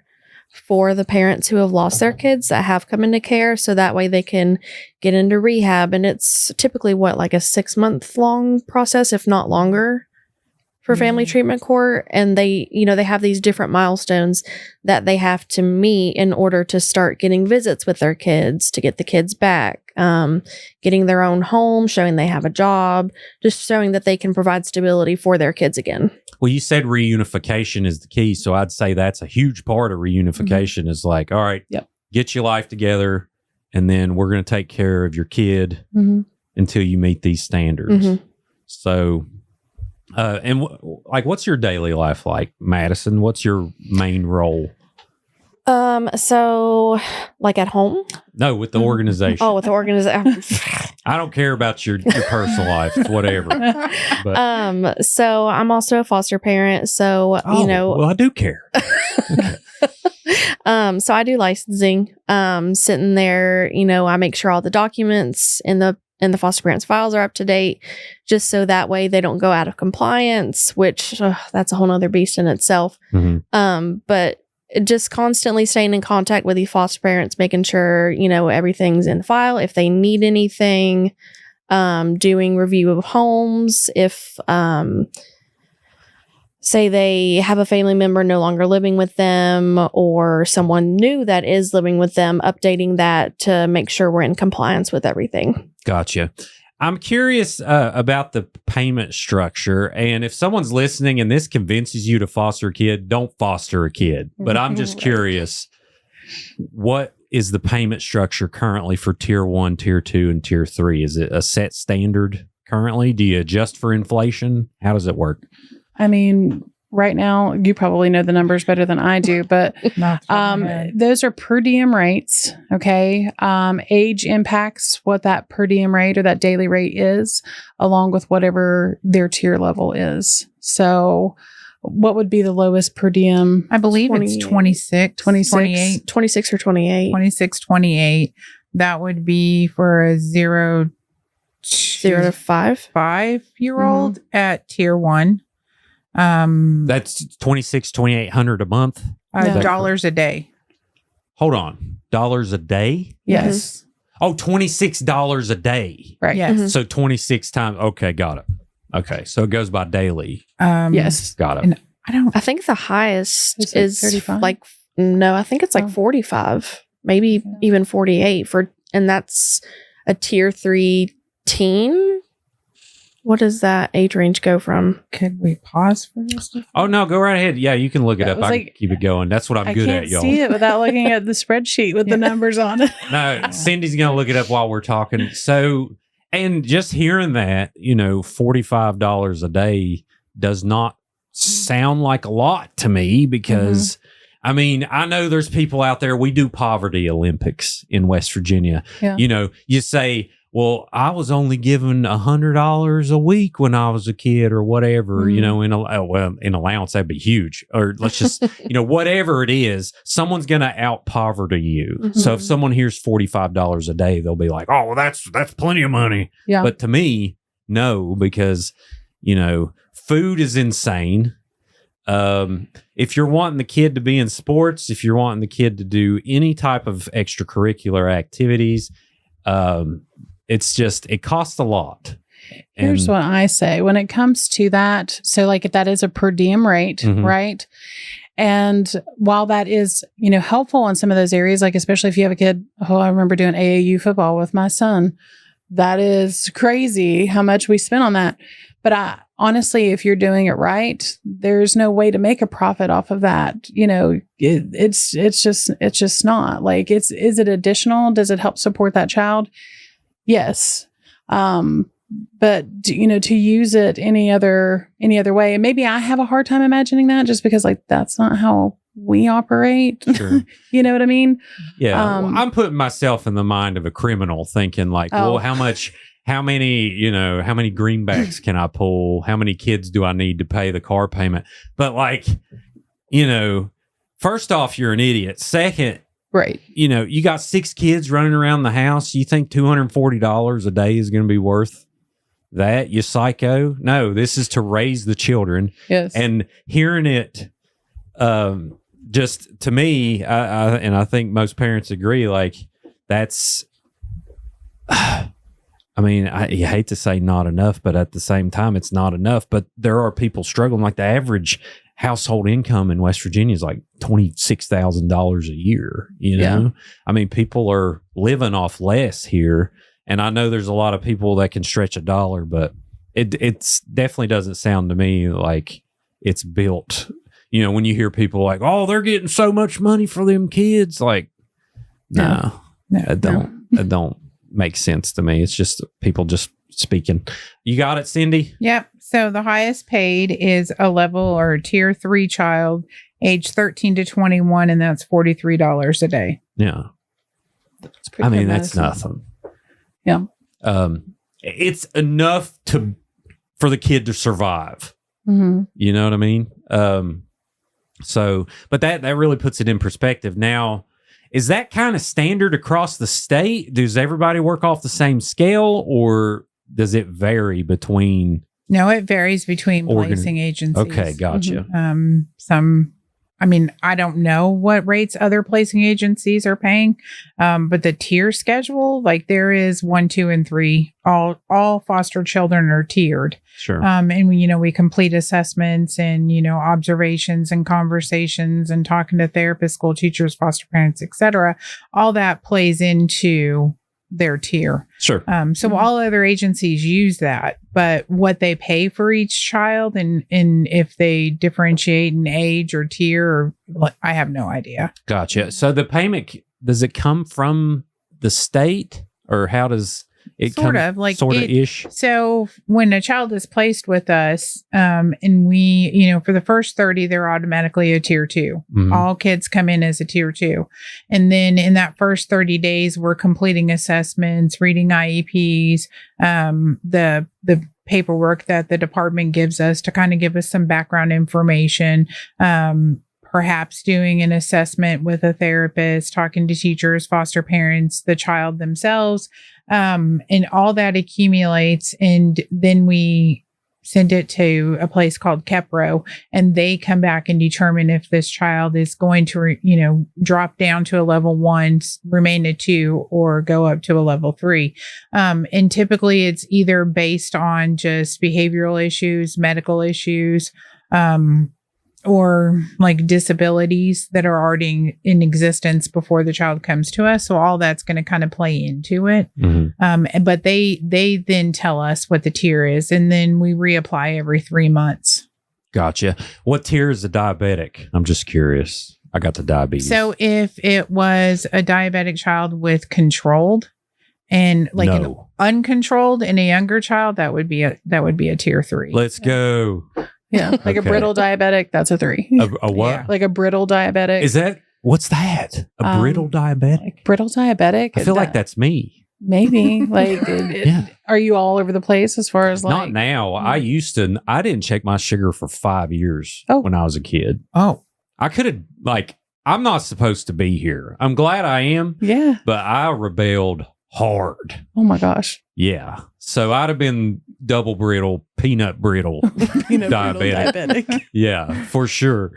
Speaker 4: for the parents who have lost their kids that have come into care, so that way they can get into rehab. And it's typically a 6-month long process, if not longer, for family treatment court. And they have these different milestones that they have to meet in order to start getting visits with their kids, to get the kids back, getting their own home, showing they have a job, just showing that they can provide stability for their kids again.
Speaker 2: Well, you said reunification is the key. So I'd say that's a huge part of reunification is like, all right, get your life together, and then we're going to take care of your kid until you meet these standards. So, what's your daily life like, Madison? What's your main role?
Speaker 4: So like at home?
Speaker 2: No, with the organization.
Speaker 4: Oh, with the organization.
Speaker 2: I don't care about your personal life. It's whatever. But,
Speaker 4: so I'm also a foster parent. So,
Speaker 2: well, I do care.
Speaker 4: So I do licensing, sitting there, I make sure all the documents in the foster parents' files are up to date, just so that way they don't go out of compliance, which that's a whole nother beast in itself. But just constantly staying in contact with these foster parents, making sure, everything's in the file. If they need anything, doing review of homes. If, say they have a family member no longer living with them, or someone new that is living with them, updating that to make sure we're in compliance with everything.
Speaker 2: Gotcha. I'm curious about the payment structure. And if someone's listening and this convinces you to foster a kid, don't foster a kid. But I'm just curious, what is the payment structure currently for tier 1, tier 2, and tier 3? Is it a set standard currently? Do you adjust for inflation? How does it work?
Speaker 3: I mean, right now, you probably know the numbers better than I do, but those are per diem rates. Okay. Age impacts what that per diem rate or that daily rate is, along with whatever their tier level is. So what would be the lowest per diem?
Speaker 1: I believe it's 26, 28,
Speaker 4: 26 or 28.
Speaker 1: 26, 28. That would be for a 0
Speaker 4: to
Speaker 1: 5-year-old at tier 1.
Speaker 2: That's $2,600-$2,800 a month.
Speaker 1: Dollars a day.
Speaker 2: Hold on, dollars a day?
Speaker 1: Yes.
Speaker 2: Oh, $26 a day.
Speaker 3: Right.
Speaker 1: Yes.
Speaker 2: So 26 times. Okay, got it. Okay, so it goes by daily.
Speaker 3: Yes.
Speaker 2: Got it.
Speaker 1: And
Speaker 4: I think the highest is
Speaker 3: 35?
Speaker 4: I think it's 45, maybe even 48 and that's a tier 3 teen. What does that age range go from?
Speaker 1: Could we pause for this?
Speaker 2: Oh, no, go right ahead. Yeah, you can look it up. I can keep it going. That's what I'm good at, y'all.
Speaker 3: I can't see it without looking at the spreadsheet with the numbers on it.
Speaker 2: No, Cyndie's going to look it up while we're talking. So, and just hearing that, $45 a day does not sound like a lot to me because, I mean, I know there's people out there. We do poverty Olympics in West Virginia.
Speaker 3: Yeah.
Speaker 2: You say, well, I was only given $100 a week when I was a kid or whatever, in allowance, that'd be huge. Or let's just, whatever it is, someone's going to out poverty you. So if someone hears $45 a day, they'll be like, oh, well, that's plenty of money.
Speaker 3: Yeah.
Speaker 2: But to me, no, because, food is insane. If you're wanting the kid to be in sports, if you're wanting the kid to do any type of extracurricular activities, it costs a lot.
Speaker 3: Here's what I say when it comes to that. So if that is a per diem rate, right? And while that is, helpful in some of those areas, especially if you have a kid, I remember doing AAU football with my son. That is crazy how much we spend on that. But honestly, if you're doing it right, there's no way to make a profit off of that. It's just not is it additional? Does it help support that child? Yes. but to use it any other way, and maybe I have a hard time imagining that just because like that's not how we operate.
Speaker 2: Sure.
Speaker 3: You know what I mean?
Speaker 2: Yeah. Well, I'm putting myself in the mind of a criminal thinking like, well, how many greenbacks can I pull? How many kids do I need to pay the car payment? But like, first off, you're an idiot. Second,
Speaker 3: right.
Speaker 2: You got 6 kids running around the house. You think $240 a day is going to be worth that? You psycho? No, this is to raise the children.
Speaker 3: Yes.
Speaker 2: And hearing it, just to me, and I think most parents agree, like that's, I hate to say not enough, but at the same time, it's not enough. But there are people struggling. Like the average household income in West Virginia is like $26,000 a year.
Speaker 3: Yeah.
Speaker 2: I mean, people are living off less here. And I know there's a lot of people that can stretch a dollar, but it's definitely doesn't sound to me like it's built. When you hear people like, oh, they're getting so much money for them kids, like, no, it don't make sense to me. It's just people just speaking. You got it, Cyndie?
Speaker 1: Yep. So the highest paid is a level or a tier 3 child, age 13 to 21, and that's $43 a day.
Speaker 2: Yeah.
Speaker 3: That's pretty good,
Speaker 2: that's
Speaker 3: Madison.
Speaker 2: nothing.
Speaker 3: Yeah.
Speaker 2: It's enough for the kid to survive.
Speaker 3: Mm-hmm.
Speaker 2: You know what I mean? But that really puts it in perspective. Now, is that kind of standard across the state? Does everybody work off the same scale, or does it vary between?
Speaker 1: No, it varies between placing agencies.
Speaker 2: Okay, gotcha.
Speaker 1: I don't know what rates other placing agencies are paying, but the tier schedule, like there is 1, 2, and 3. All foster children are tiered.
Speaker 2: Sure.
Speaker 1: And we complete assessments and observations and conversations and talking to therapists, school teachers, foster parents, etc. All that plays into their tier.
Speaker 2: Sure.
Speaker 1: So all other agencies use that, but what they pay for each child and if they differentiate in age or tier, I have no idea.
Speaker 2: Gotcha. So the payment, does it come from the state, or how does it
Speaker 1: sort of
Speaker 2: ish?
Speaker 1: So when a child is placed with us, and we, for the first 30, they're automatically a tier 2.
Speaker 2: Mm-hmm.
Speaker 1: All kids come in as a tier 2. And then in that first 30 days, we're completing assessments, reading IEPs, the paperwork that the department gives us to kind of give us some background information, perhaps doing an assessment with a therapist, talking to teachers, foster parents, the child themselves. And all that accumulates, and then we send it to a place called KEPRO, and they come back and determine if this child is going to, drop down to a level 1, remain a 2, or go up to a level 3. And typically it's either based on just behavioral issues, medical issues, or like disabilities that are already in existence before the child comes to us. So all that's going to kind of play into it.
Speaker 2: Mm-hmm.
Speaker 1: But they then tell us what the tier is, and then we reapply every 3 months.
Speaker 2: Gotcha. What tier is a diabetic? I'm just curious. I got the diabetes.
Speaker 1: So if it was a diabetic child with controlled and like an uncontrolled and a younger child, that would be a tier 3.
Speaker 2: Let's go.
Speaker 3: Yeah, like a brittle diabetic, that's a 3.
Speaker 2: A what?
Speaker 1: Yeah.
Speaker 3: Like a brittle diabetic.
Speaker 2: Is that, what's that? A brittle diabetic?
Speaker 3: Like brittle diabetic?
Speaker 2: I feel like that's me.
Speaker 3: Maybe. Like,
Speaker 2: Yeah.
Speaker 3: Are you all over the place as far as like?
Speaker 2: Not now. I didn't check my sugar for 5 years when I was a kid.
Speaker 1: Oh.
Speaker 2: I could have, I'm not supposed to be here. I'm glad I am.
Speaker 3: Yeah.
Speaker 2: But I rebelled hard.
Speaker 3: Oh my gosh.
Speaker 2: Yeah. So I'd have been double brittle, peanut brittle, diabetic. Yeah, for sure.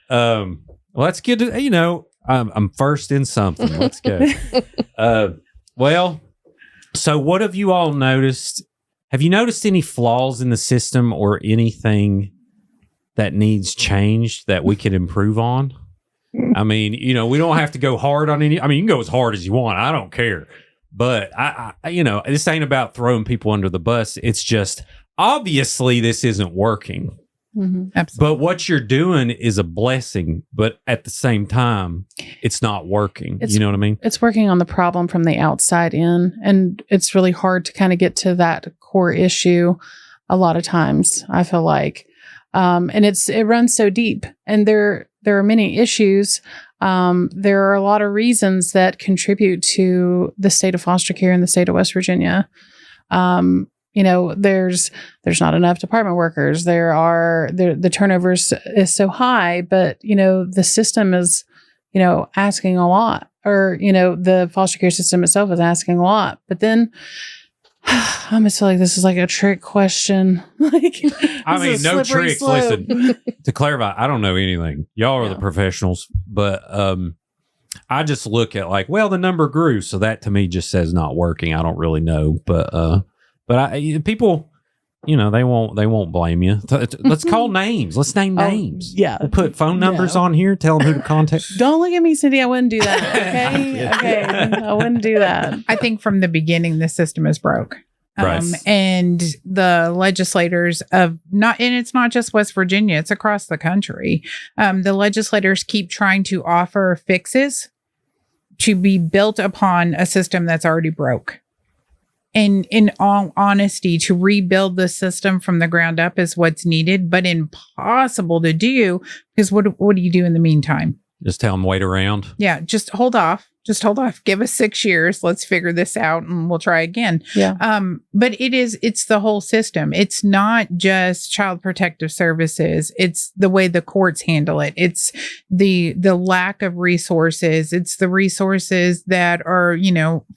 Speaker 2: Let's get to, I'm first in something. Let's go. Well, so what have you all noticed? Have you noticed any flaws in the system or anything that needs changed that we could improve on? I mean, we don't have to go hard on any. I mean, you can go as hard as you want. I don't care. But I this ain't about throwing people under the bus. It's just obviously this isn't working.
Speaker 1: Absolutely.
Speaker 2: But what you're doing is a blessing, but at the same time, it's not working. You know what I mean?
Speaker 3: It's working on the problem from the outside in, and it's really hard to kind of get to that core issue a lot of times, I feel like. And it runs so deep, and there are many issues. There are a lot of reasons that contribute to the state of foster care in the state of West Virginia. There's not enough department workers. The turnover is so high, but, the system is, asking a lot, or, the foster care system itself is asking a lot. But then I almost feel like this is like a trick question.
Speaker 2: I mean, no tricks.
Speaker 3: Slope.
Speaker 2: Listen, to clarify, I don't know anything. Y'all are the professionals, but I just look at the number grew, so that to me just says not working. I don't really know, but people, they won't blame you. Let's call names. Let's name names.
Speaker 3: Yeah,
Speaker 2: we'll put phone numbers on here. Tell them who to contact.
Speaker 3: Don't look at me, Cyndie. I wouldn't do that. Okay, okay, I wouldn't do that.
Speaker 1: I think from the beginning, the system is broke.
Speaker 2: Right.
Speaker 1: And the legislators and it's not just West Virginia, it's across the country. The legislators keep trying to offer fixes to be built upon a system that's already broke. And in all honesty, to rebuild the system from the ground up is what's needed, but impossible to do, because what do you do in the meantime?
Speaker 2: Just tell them wait around.
Speaker 1: Yeah, just hold off. Give us 6 years. Let's figure this out and we'll try again.
Speaker 3: Yeah.
Speaker 1: But it's the whole system. It's not just Child Protective Services. It's the way the courts handle it. It's the lack of resources. It's the resources that are,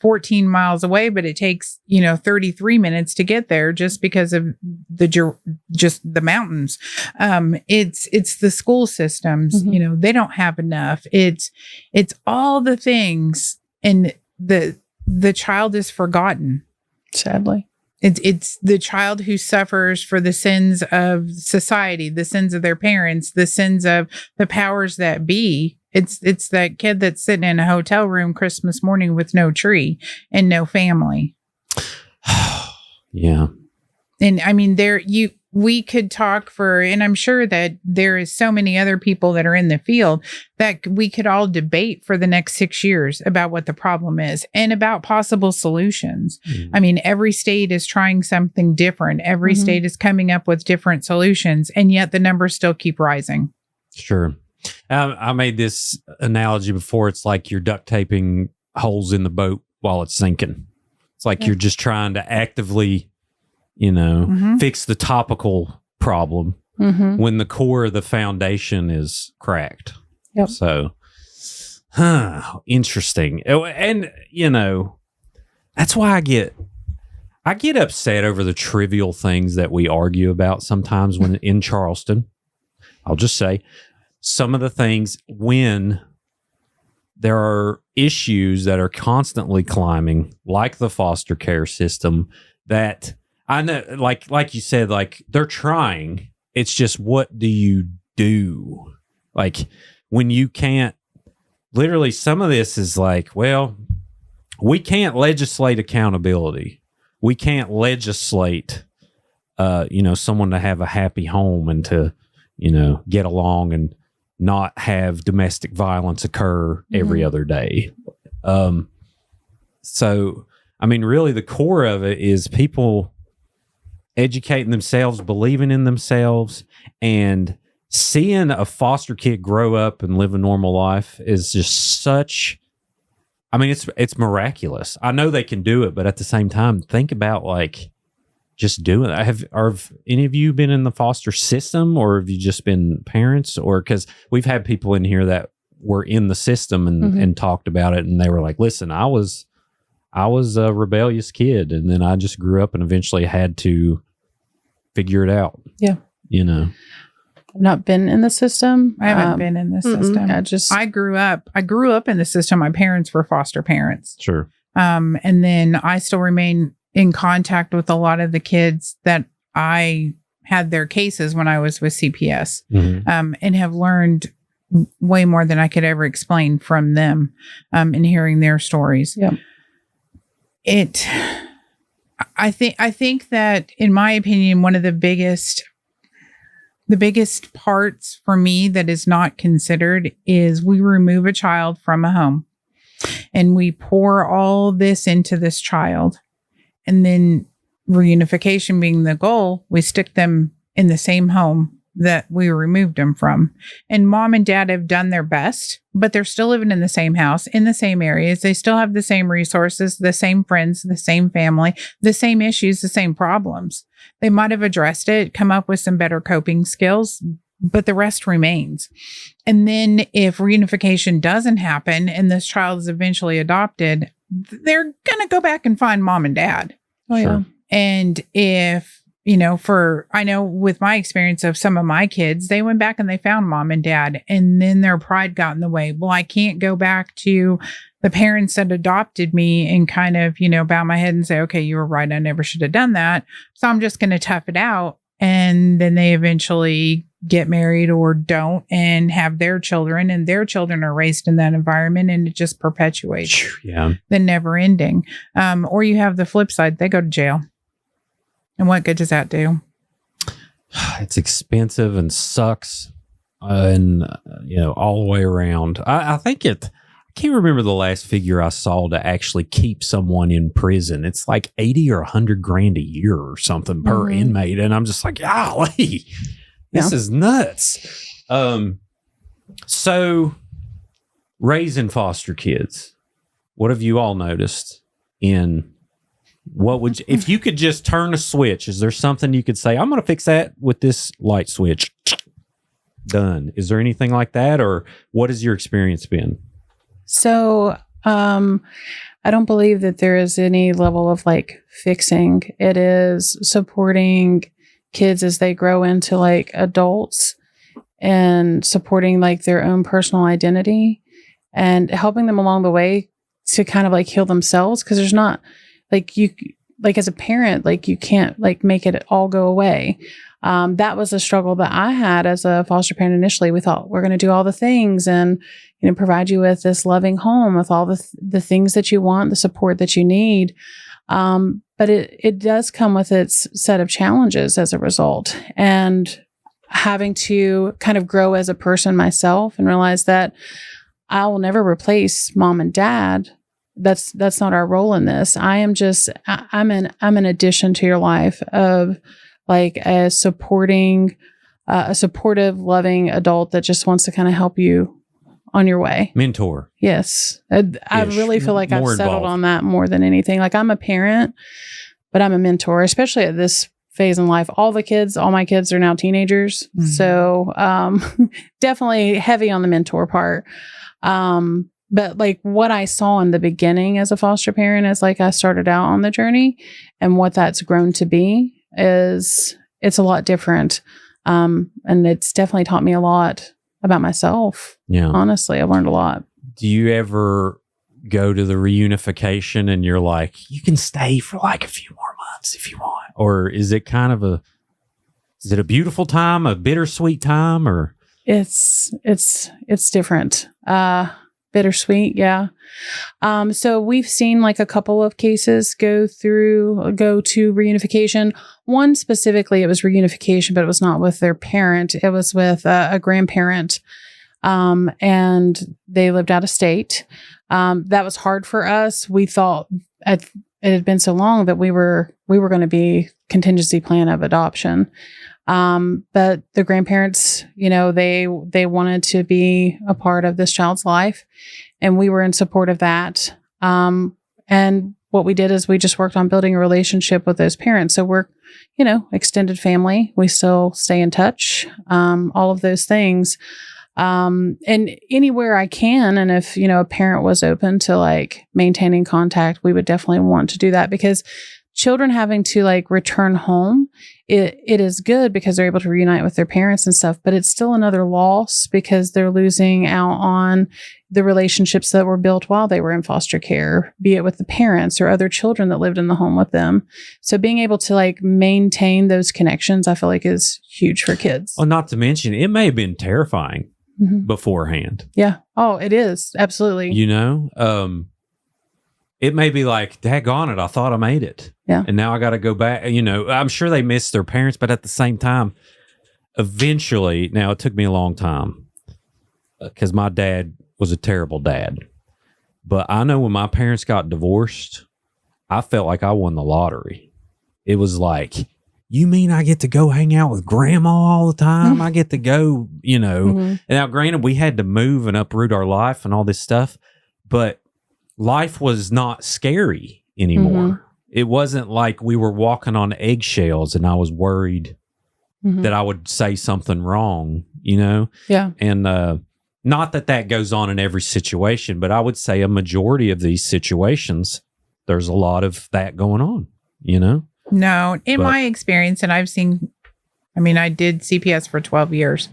Speaker 1: 14 miles away, but it takes, 33 minutes to get there just because of the mountains. It's the school systems, they don't have enough. It's all the things. And the child is forgotten.
Speaker 3: Sadly.
Speaker 1: It's the child who suffers for the sins of society, the sins of their parents, the sins of the powers that be. It's that kid that's sitting in a hotel room Christmas morning with no tree and no family.
Speaker 2: Yeah.
Speaker 1: And I mean, we could talk and I'm sure that there is so many other people that are in the field that we could all debate for the next 6 years about what the problem is and about possible solutions. Mm-hmm. I mean, every state is trying something different. Every state is coming up with different solutions, and yet the numbers still keep rising.
Speaker 2: Sure. I made this analogy before. It's like you're duct taping holes in the boat while it's sinking. It's like you're just trying to actively fix the topical problem when the core of the foundation is cracked.
Speaker 3: Yep.
Speaker 2: So, interesting. And, that's why I get upset over the trivial things that we argue about sometimes when in Charleston. I'll just say some of the things when there are issues that are constantly climbing, like the foster care system, that I know, like you said, they're trying. It's just, what do you do? When you can't, literally some of this is we can't legislate accountability. We can't legislate, someone to have a happy home and to, get along and not have domestic violence occur every other day. So, I mean, really the core of it is people educating themselves, believing in themselves, and seeing a foster kid grow up and live a normal life is just such, I mean, it's miraculous. I know they can do it, but at the same time, think about just doing it. Have any of you been in the foster system, or have you just been parents? Or because we've had people in here that were in the system and talked about it, and they were like, listen, I was a rebellious kid, and then I just grew up and eventually had to figure it out.
Speaker 3: Yeah. I've not been in the system.
Speaker 1: I haven't been in the system. I grew up in the system. My parents were foster parents.
Speaker 2: Sure.
Speaker 1: And then I still remain in contact with a lot of the kids that I had their cases when I was with CPS, and have learned way more than I could ever explain from them, in hearing their stories.
Speaker 3: Yeah.
Speaker 1: I think that, in my opinion, one of the biggest The biggest parts for me that is not considered is we remove a child from a home and we pour all this into this child. And then reunification being the goal, we stick them in the same home that we removed them from. And mom and dad have done their best, but they're still living in the same house, in the same areas. They still have the same resources, the same friends, the same family, the same issues, the same problems. They might have addressed it, come up with some better coping skills, but the rest remains. And then if reunification doesn't happen and this child is eventually adopted, they're going to go back and find mom and dad.
Speaker 3: Oh, yeah.
Speaker 1: And if, I know with my experience of some of my kids, they went back and they found mom and dad, and then their pride got in the way. Well, I can't go back to the parents that adopted me and kind of, bow my head and say, okay, you were right. I never should have done that. So I'm just going to tough it out. And then they eventually get married or don't and have their children, and their children are raised in that environment, and it just perpetuates the never ending. Or you have the flip side, they go to jail. And what good does that do?
Speaker 2: It's expensive and sucks. And, all the way around. I think I can't remember the last figure I saw to actually keep someone in prison. It's like 80 or 100 grand a year or something per inmate. And I'm just like, golly, this is nuts. So raising foster kids, what have you all noticed in what would if you could just turn a switch? Is there something you could say, I'm going to fix that with this light switch? Done. Is there anything like that, or what has your experience been?
Speaker 3: So, I don't believe that there is any level of like fixing. It is supporting kids as they grow into like adults and supporting like their own personal identity and helping them along the way to kind of like heal themselves. Cause there's not like as a parent, like you can't like make it all go away. That was a struggle that I had as a foster parent initially. We thought we're going to do all the things and, provide you with this loving home with all the things that you want, the support that you need. But it does come with its set of challenges as a result, and having to kind of grow as a person myself and realize that I will never replace mom and dad. That's not our role in this. I'm an addition to your life of like a supportive, loving adult that just wants to kind of help you on your way.
Speaker 2: Mentor.
Speaker 3: Yes. I really feel like I've settled on that more than anything. Like I'm a parent, but I'm a mentor, especially at this phase in life. All my kids are now teenagers. Mm-hmm. So, definitely heavy on the mentor part. But like what I saw in the beginning as a foster parent is like I started out on the journey, and what that's grown to be is it's a lot different. And it's definitely taught me a lot about myself. Yeah. Honestly, I've learned a lot.
Speaker 2: Do you ever go to the reunification and you're like, you can stay for like a few more months if you want? Or is it kind of is it a beautiful time, a bittersweet time, or?
Speaker 3: It's different. Bittersweet. Yeah. So we've seen like a couple of cases go to reunification. One specifically, it was reunification, but it was not with their parent. It was with a grandparent. And they lived out of state. That was hard for us. We thought it had been so long that we were going to be contingency plan of adoption. But the grandparents, they wanted to be a part of this child's life, and we were in support of that. And what we did is we just worked on building a relationship with those parents. So we're, extended family. We still stay in touch, all of those things. And anywhere I can. And if, a parent was open to like maintaining contact, we would definitely want to do that, because children having to like return home, it is good because they're able to reunite with their parents and stuff, but it's still another loss because they're losing out on the relationships that were built while they were in foster care, be it with the parents or other children that lived in the home with them. So being able to like maintain those connections, I feel like is huge for kids.
Speaker 2: Well, not to mention, it may have been terrifying beforehand.
Speaker 3: Yeah. Oh, it is. Absolutely.
Speaker 2: It may be like, daggone it, I thought I made it.
Speaker 3: Yeah.
Speaker 2: And now I got to go back. I'm sure they miss their parents, but at the same time, eventually, now it took me a long time because my dad was a terrible dad. But I know when my parents got divorced, I felt like I won the lottery. It was like, you mean I get to go hang out with grandma all the time? I get to go, And now, granted, we had to move and uproot our life and all this stuff, but life was not scary anymore. It wasn't like we were walking on eggshells and I was worried that I would say something wrong,
Speaker 3: Yeah.
Speaker 2: And not that goes on in every situation, but I would say a majority of these situations, there's a lot of that going on,
Speaker 1: No, in my experience, and I did CPS for 12 years.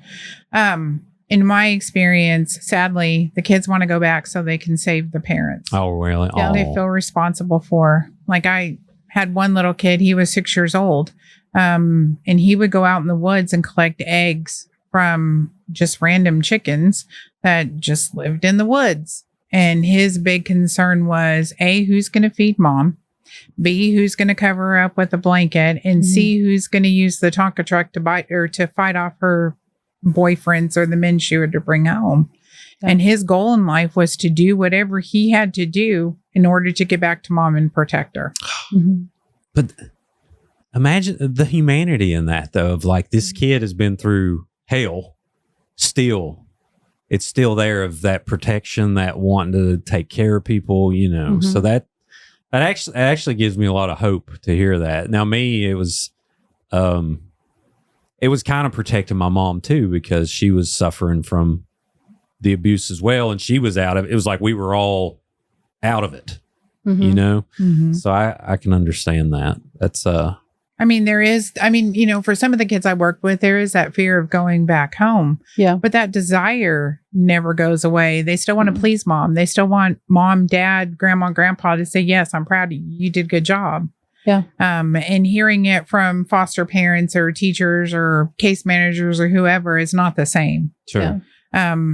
Speaker 1: In my experience, sadly, the kids want to go back so they can save the parents.
Speaker 2: Oh, really?
Speaker 1: Yeah, they feel responsible for. Like, I had one little kid, he was 6 years old, and he would go out in the woods and collect eggs from just random chickens that just lived in the woods. And his big concern was, A, who's going to feed mom? B, who's going to cover her up with a blanket? And C, who's going to use the Tonka truck to fight off her boyfriends or the men she were to bring home. Yeah. And his goal in life was to do whatever he had to do in order to get back to mom and protect her.
Speaker 2: But imagine the humanity in that, though, of like, this kid has been through hell. It's still there, of that protection, that wanting to take care of people, So that actually gives me a lot of hope to hear that. Now, me, it was kind of protecting my mom too, because she was suffering from the abuse as well, and she was out of it. It was like we were all out of it, So I can understand that. That's for some of the kids I worked with, there is that fear of going back home.
Speaker 3: Yeah.
Speaker 1: But that desire never goes away. They still want to please mom. They still want mom, dad, grandma, grandpa to say, yes, I'm proud of you. You did a good job.
Speaker 3: Yeah.
Speaker 1: And hearing it from foster parents or teachers or case managers or whoever is not the same.
Speaker 2: Sure.
Speaker 1: Yeah.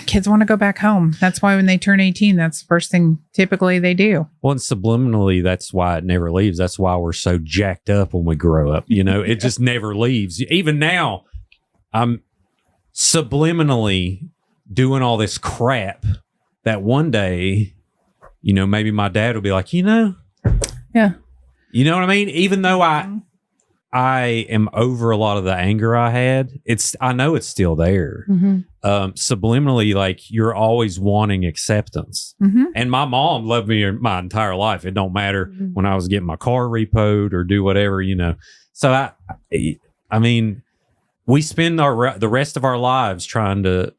Speaker 1: Kids want to go back home. That's why when they turn 18, that's the first thing typically they do.
Speaker 2: Well, and subliminally, that's why it never leaves. That's why we're so jacked up when we grow up. It just never leaves. Even now, I'm subliminally doing all this crap that one day, maybe my dad will be like,
Speaker 1: Yeah.
Speaker 2: You know what I mean? Even though I am over a lot of the anger I had, I know it's still there. Subliminally, like, you're always wanting acceptance. And my mom loved me my entire life. It don't matter when I was getting my car repoed or do whatever, So I mean, we spend the rest of our lives trying to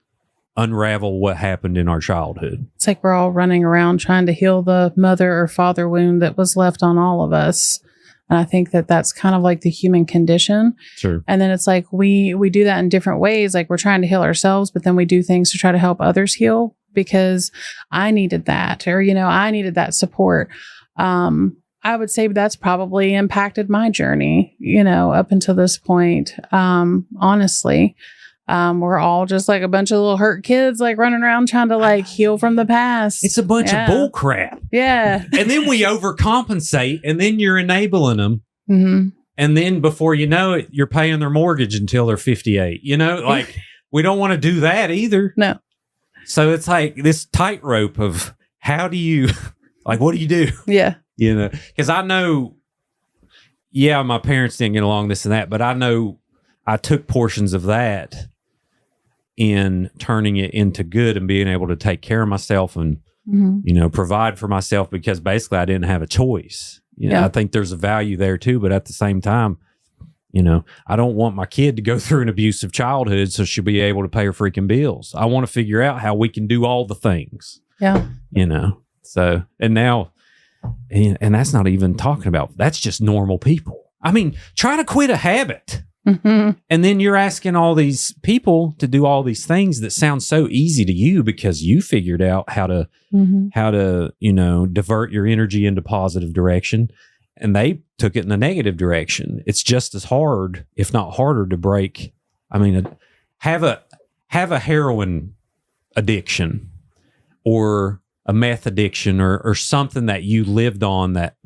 Speaker 2: unravel what happened in our childhood.
Speaker 3: It's like we're all running around trying to heal the mother or father wound that was left on all of us. And I think that that's kind of like the human condition.
Speaker 2: Sure.
Speaker 3: And then it's like we do that in different ways. Like, we're trying to heal ourselves, but then we do things to try to help others heal, because I needed that, or, I needed that support. I would say that's probably impacted my journey, up until this point. Honestly, we're all just like a bunch of little hurt kids, like running around trying to like heal from the past.
Speaker 2: It's a bunch of bull crap.
Speaker 3: Yeah.
Speaker 2: And then we overcompensate, and then you're enabling them. And then before you know it, you're paying their mortgage until they're 58. Like, we don't want to do that either.
Speaker 3: No.
Speaker 2: So it's like this tightrope of how do you, like, what do you do?
Speaker 3: Yeah.
Speaker 2: Because I know, my parents didn't get along, this and that, but I know I took portions of that in turning it into good and being able to take care of myself and, provide for myself, because basically I didn't have a choice. I think there's a value there too, but at the same time, I don't want my kid to go through an abusive childhood so she'll be able to pay her freaking bills. I want to figure out how we can do all the things.
Speaker 3: Yeah.
Speaker 2: So, and now, and that's not even talking about, that's just normal people. I mean, try to quit a habit. And then you're asking all these people to do all these things that sound so easy to you because you figured out how to divert your energy into positive direction, and they took it in the negative direction. It's just as hard, if not harder, to break. I mean, have a heroin addiction or a meth addiction or something that you lived on that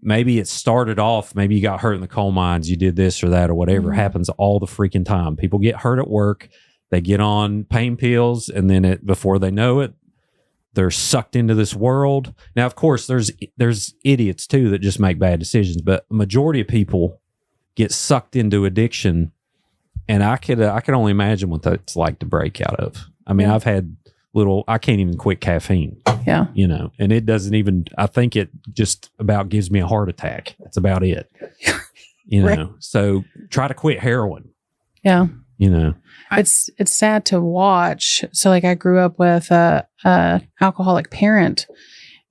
Speaker 2: maybe it started off, maybe you got hurt in the coal mines, you did this or that or whatever. Happens all the freaking time. People get hurt at work, they get on pain pills, and then before they know it, they're sucked into this world. Now, of course, there's idiots too that just make bad decisions, but a majority of people get sucked into addiction, and I could only imagine what that's like to break out of. I mean, I've had I can't even quit caffeine.
Speaker 3: Yeah.
Speaker 2: You know, and it doesn't even, I think it just about gives me a heart attack. That's about it. You know,
Speaker 3: Right.
Speaker 2: So try to quit heroin.
Speaker 3: Yeah.
Speaker 2: You know,
Speaker 3: It's sad to watch. So like I grew up with a alcoholic parent,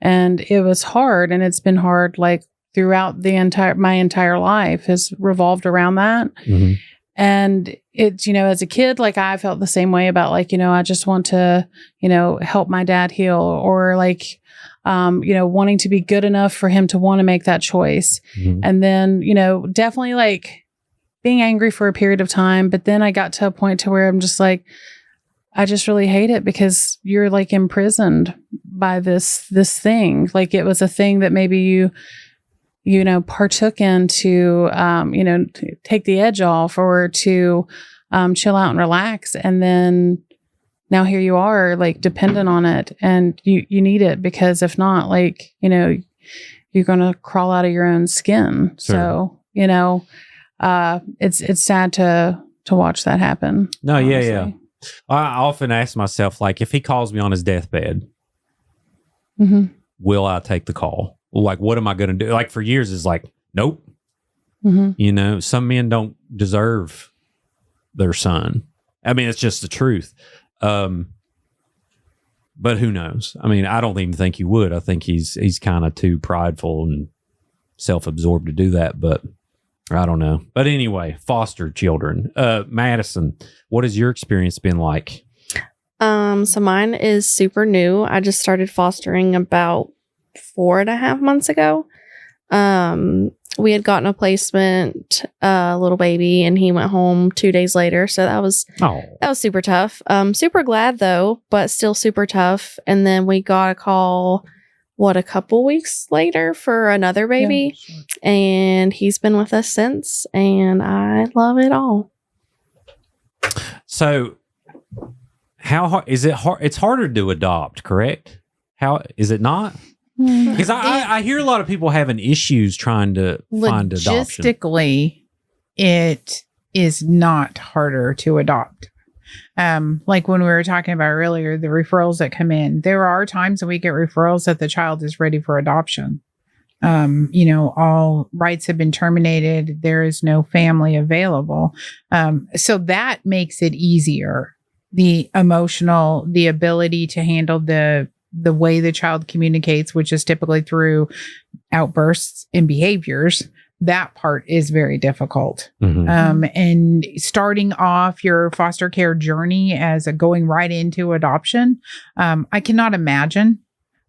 Speaker 3: and it was hard, and it's been hard like throughout my entire life has revolved around that.
Speaker 2: Mhm.
Speaker 3: And it's, as a kid, like I felt the same way about like, I just want to, help my dad heal, or like, wanting to be good enough for him to want to make that choice.
Speaker 2: Mhm.
Speaker 3: And then, definitely like being angry for a period of time. But then I got to a point to where I'm just like, I just really hate it because you're like imprisoned by this thing. Like it was a thing that maybe you partook in to, take the edge off, or to chill out and relax. And then now here you are like dependent on it, and you need it, because if not, like, you're going to crawl out of your own skin.
Speaker 2: Sure.
Speaker 3: So, it's sad to watch that happen.
Speaker 2: No,
Speaker 3: honestly.
Speaker 2: yeah. I often ask myself, like, if he calls me on his deathbed,
Speaker 3: Mm-hmm.
Speaker 2: will I take the call? Like, what am I going to do? Like, for years, it's like, nope.
Speaker 3: Mm-hmm.
Speaker 2: Some men don't deserve their son. I mean, it's just the truth. But who knows? I mean, I don't even think he would. I think he's kind of too prideful and self-absorbed to do that, but I don't know. But anyway, foster children. Madison, what has your experience been like?
Speaker 4: So mine is super new. I just started fostering about 4.5 months ago. We had gotten a placement, little baby, and he went home 2 days later. So that was super tough. Super glad though, but still super tough. And then we got a call, a couple weeks later for another baby, and he's been with us since, and I love it all.
Speaker 2: So how hard is it? It's harder to adopt, correct? How is it not? Because I hear a lot of people having issues trying to find adoption.
Speaker 1: Logistically, it is not harder to adopt. Like when we were talking about earlier, the referrals that come in, there are times that we get referrals that the child is ready for adoption. All rights have been terminated. There is no family available. So that makes it easier. The emotional, the ability to handle the way the child communicates, which is typically through outbursts and behaviors, that part is very difficult.
Speaker 2: Mm-hmm.
Speaker 1: And starting off your foster care journey as going right into adoption, I cannot imagine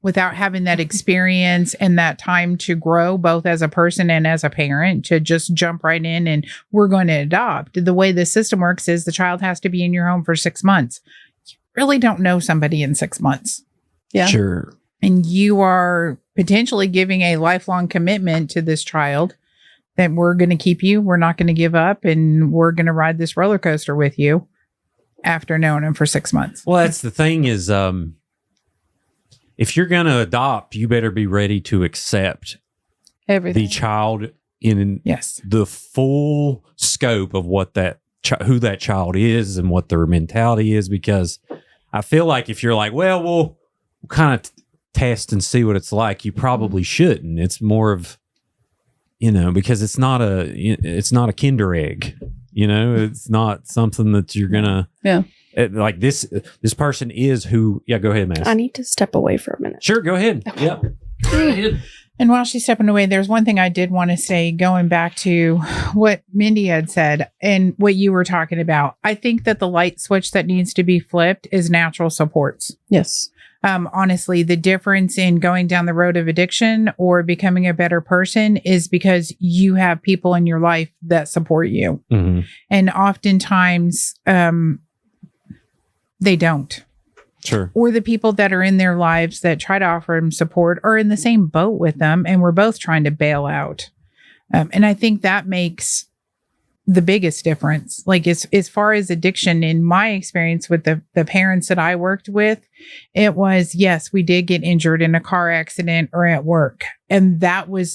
Speaker 1: without having that experience and that time to grow, both as a person and as a parent, to just jump right in and we're going to adopt. The way the system works is the child has to be in your home for 6 months. You really don't know somebody in 6 months.
Speaker 3: Yeah.
Speaker 2: Sure.
Speaker 1: And you are potentially giving a lifelong commitment to this child that we're going to keep you. We're not going to give up, and we're going to ride this roller coaster with you after knowing him for 6 months.
Speaker 2: Well, that's the thing is, if you're going to adopt, you better be ready to accept
Speaker 3: Everything.
Speaker 2: the child in
Speaker 1: Yes.
Speaker 2: the full scope of what who that child is and what their mentality is. Because I feel like if you're like, well, we'll kind of test and see what it's like, you probably shouldn't. It's more of, because it's not a Kinder egg, it's not something that you're gonna, like this person is who, go ahead, Madison.
Speaker 4: I need to step away for a minute.
Speaker 2: Sure, go ahead. Yeah. Go ahead.
Speaker 1: And while she's stepping away, there's one thing I did want to say, going back to what Mindy had said and what you were talking about. I think that the light switch that needs to be flipped is natural supports.
Speaker 3: Yes.
Speaker 1: Honestly, the difference in going down the road of addiction or becoming a better person is because you have people in your life that support you.
Speaker 2: Mm-hmm.
Speaker 1: And oftentimes, they don't.
Speaker 2: Sure.
Speaker 1: or the people that are in their lives that try to offer them support are in the same boat with them, and we're both trying to bail out. And I think that makes the biggest difference. Like as far as addiction, in my experience with the parents that I worked with, it was, yes, we did get injured in a car accident or at work. And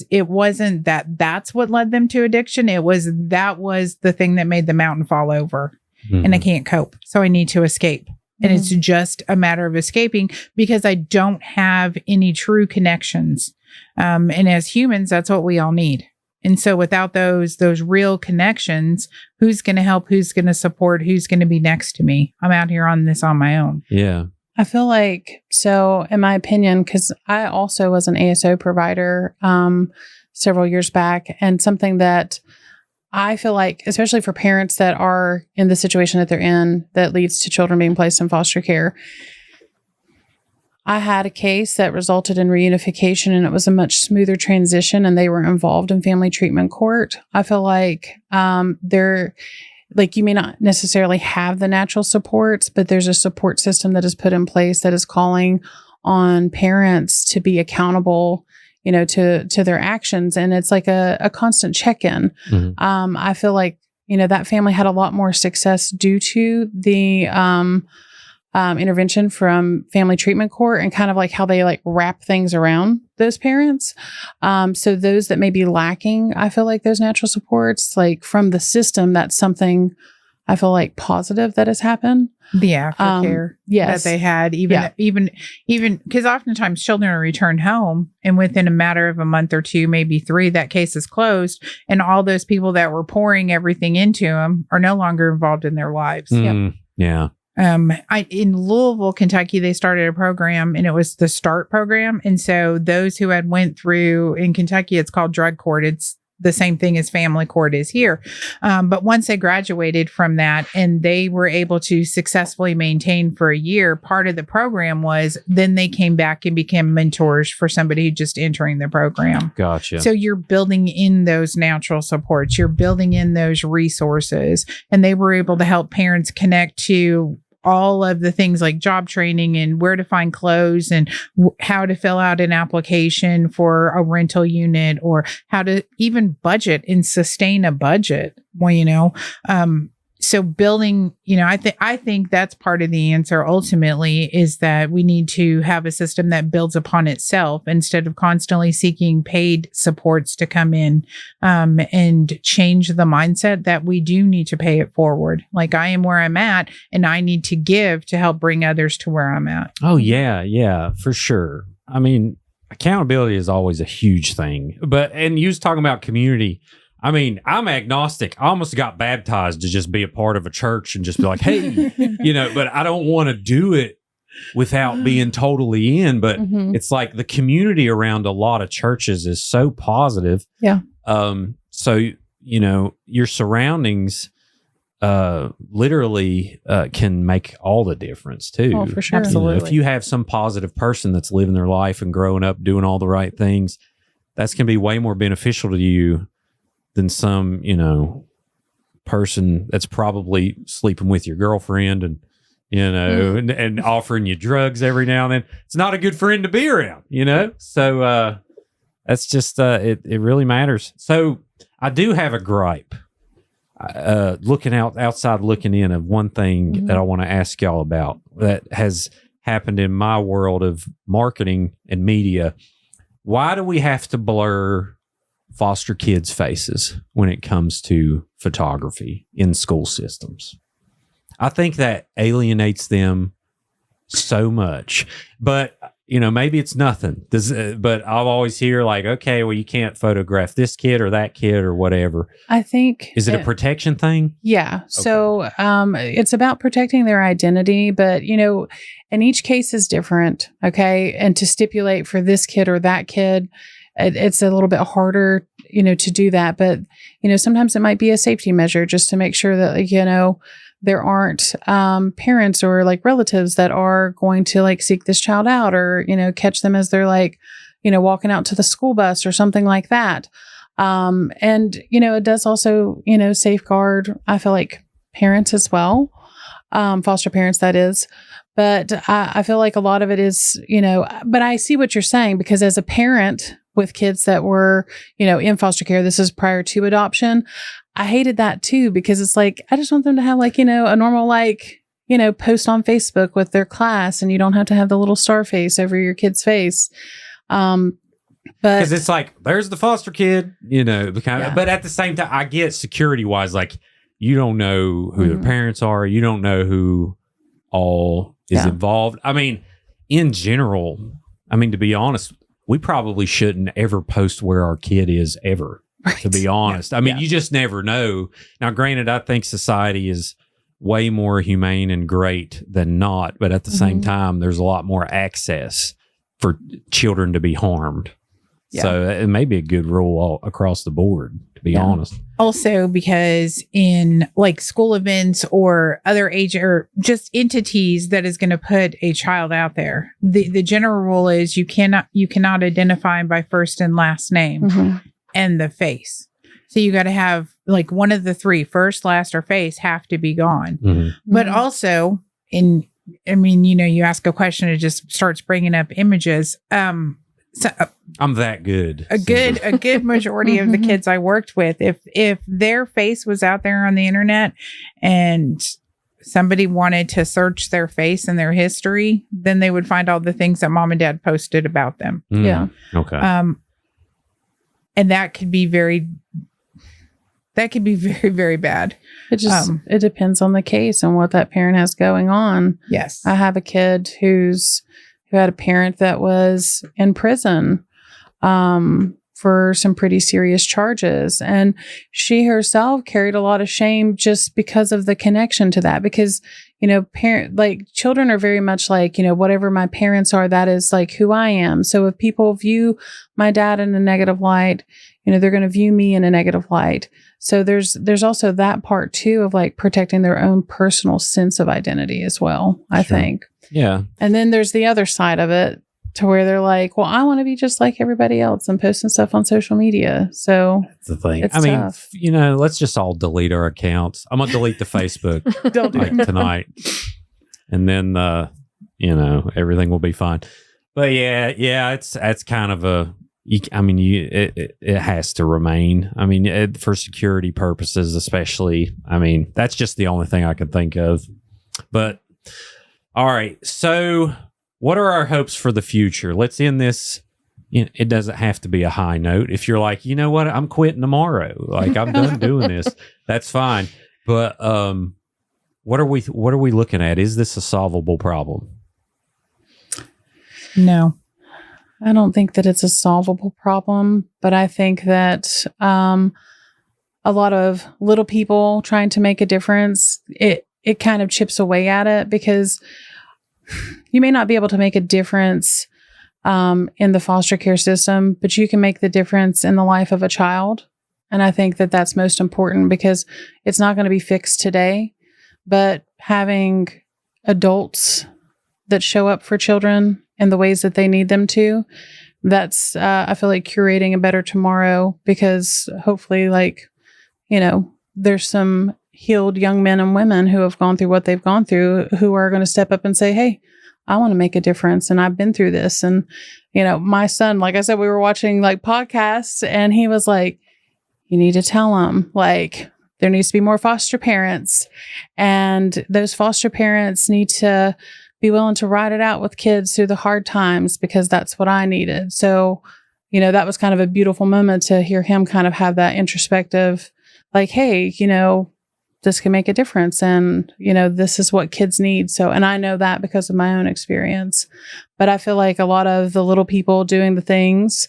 Speaker 1: it wasn't that's what led them to addiction. That was the thing that made the mountain fall over.
Speaker 2: Mm-hmm.
Speaker 1: And I can't cope. So I need to escape. And it's just a matter of escaping because I don't have any true connections. And as humans, that's what we all need. And so without those real connections, who's going to help, who's going to support, who's going to be next to me? I'm out here on this on my own.
Speaker 2: Yeah.
Speaker 3: I feel like, so in my opinion, because I also was an ASO provider several years back, and something that I feel like, especially for parents that are in the situation that they're in, that leads to children being placed in foster care. I had a case that resulted in reunification, and it was a much smoother transition, and they were involved in family treatment court. I feel like you may not necessarily have the natural supports, but there's a support system that is put in place that is calling on parents to be accountable, to their actions. And it's like a constant check-in. Mm-hmm. I feel like, that family had a lot more success due to the intervention from family treatment court, and kind of like how they like wrap things around those parents. So those that may be lacking, I feel like those natural supports, like from the system, that's something I feel like positive that has happened.
Speaker 1: The aftercare
Speaker 3: yes.
Speaker 1: that they had, even because oftentimes children are returned home, and within a matter of a month or two, maybe 3, that case is closed, and all those people that were pouring everything into them are no longer involved in their lives.
Speaker 2: Yeah.
Speaker 1: In Louisville, Kentucky, they started a program, and it was the START program. And so those who had went through, in Kentucky, it's called drug court. It's the same thing as family court is here. But once they graduated from that and they were able to successfully maintain for a year, part of the program was then they came back and became mentors for somebody just entering the program.
Speaker 2: Gotcha.
Speaker 1: So you're building in those natural supports, you're building in those resources, and they were able to help parents connect to all of the things like job training and where to find clothes and how to fill out an application for a rental unit, or how to even budget and sustain a budget. Well, so building, I think that's part of the answer ultimately, is that we need to have a system that builds upon itself instead of constantly seeking paid supports to come in, and change the mindset that we do need to pay it forward. Like, I am where I'm at, and I need to give to help bring others to where I'm at.
Speaker 2: Oh, yeah, for sure. I mean, accountability is always a huge thing. And you was talking about community. I mean, I'm agnostic. I almost got baptized to just be a part of a church and just be like, hey, but I don't want to do it without being totally in. But it's like the community around a lot of churches is so positive.
Speaker 3: Yeah.
Speaker 2: So, your surroundings literally can make all the difference too.
Speaker 3: Oh, for sure.
Speaker 1: Absolutely.
Speaker 2: If you have some positive person that's living their life and growing up doing all the right things, that's going to be way more beneficial to you than some, person that's probably sleeping with your girlfriend and, and offering you drugs every now and then. It's not a good friend to be around, So that's just, it really matters. So I do have a gripe, looking outside looking in, of one thing that I want to ask y'all about that has happened in my world of marketing and media. Why do we have to blur foster kids' faces when it comes to photography in school systems? I think that alienates them so much. But, maybe it's nothing. But I'll always hear like, okay, well, you can't photograph this kid or that kid or whatever.
Speaker 3: I think.
Speaker 2: Is it a protection thing?
Speaker 3: Yeah.
Speaker 2: Okay.
Speaker 3: So it's about protecting their identity, but, and each case is different. Okay. And to stipulate for this kid or that kid, it's a little bit harder, to do that. But, sometimes it might be a safety measure just to make sure that, there aren't parents or like relatives that are going to like seek this child out, or, catch them as they're like, walking out to the school bus or something like that. And, it does also, safeguard, I feel like, parents as well, foster parents, that is. But I feel like a lot of it is, but I see what you're saying, because as a parent with kids that were, in foster care, this is prior to adoption, I hated that too, because it's like, I just want them to have like, a normal, like, post on Facebook with their class, and you don't have to have the little star face over your kid's face. But
Speaker 2: because it's like, there's the foster kid, but at the same time, I get security wise, like, you don't know who their parents are. You don't know who all is involved. I mean, in general, to be honest, we probably shouldn't ever post where our kid is ever, to be honest. You just never know. Now, granted, I think society is way more humane and great than not, but at the same time, there's a lot more access for children to be harmed. Yeah. So it may be a good rule all across the board, to be honest.
Speaker 1: Also, because in like school events or other age or just entities that is going to put a child out there, the general rule is you cannot identify by first and last name and the face. So you got to have like one of the three, first, last, or face, have to be gone. But also you ask a question, it just starts bringing up images. So,
Speaker 2: I'm that good.
Speaker 1: A good majority of the kids I worked with, if their face was out there on the internet and somebody wanted to search their face and their history, then they would find all the things that mom and dad posted about them.
Speaker 3: Yeah.
Speaker 2: Okay.
Speaker 1: And that could be very, very bad.
Speaker 3: It just, it depends on the case and what that parent has going on.
Speaker 1: Yes.
Speaker 3: I have a kid who had a parent that was in prison for some pretty serious charges. And she herself carried a lot of shame just because of the connection to that. Because, children are very much like, whatever my parents are, that is like who I am. So if people view my dad in a negative light, they're going to view me in a negative light. So there's also that part too of like protecting their own personal sense of identity as well, I think.
Speaker 2: Yeah.
Speaker 3: And then there's the other side of it to where they're like, well, I want to be just like everybody else and posting stuff on social media. So
Speaker 2: that's the thing.
Speaker 3: It's tough.
Speaker 2: Let's just all delete our accounts. I'm going to delete the Facebook
Speaker 3: Don't do it.
Speaker 2: Tonight. And then, everything will be fine. But yeah, it's kind of it has to remain. For security purposes, especially. That's just the only thing I could think of. But all right. So what are our hopes for the future? Let's end this. It doesn't have to be a high note. If you're like, you know what, I'm quitting tomorrow. Like, I'm done doing this. That's fine. But what are we looking at? Is this a solvable problem?
Speaker 1: No.
Speaker 3: I don't think that it's a solvable problem, but I think that a lot of little people trying to make a difference, it kind of chips away at it, because you may not be able to make a difference in the foster care system, but you can make the difference in the life of a child. And I think that that's most important, because it's not going to be fixed today, but having adults that show up for children in the ways that they need them to, that's, I feel like, curating a better tomorrow, because hopefully, there's some healed young men and women who have gone through what they've gone through, who are going to step up and say, hey, I want to make a difference, and I've been through this. And, my son, like I said, we were watching podcasts, and he was like, you need to tell them, there needs to be more foster parents, and those foster parents need to be willing to ride it out with kids through the hard times, because that's what I needed. So, that was kind of a beautiful moment to hear him kind of have that introspective, hey, this can make a difference. And, this is what kids need. So, and I know that because of my own experience, but I feel like a lot of the little people doing the things,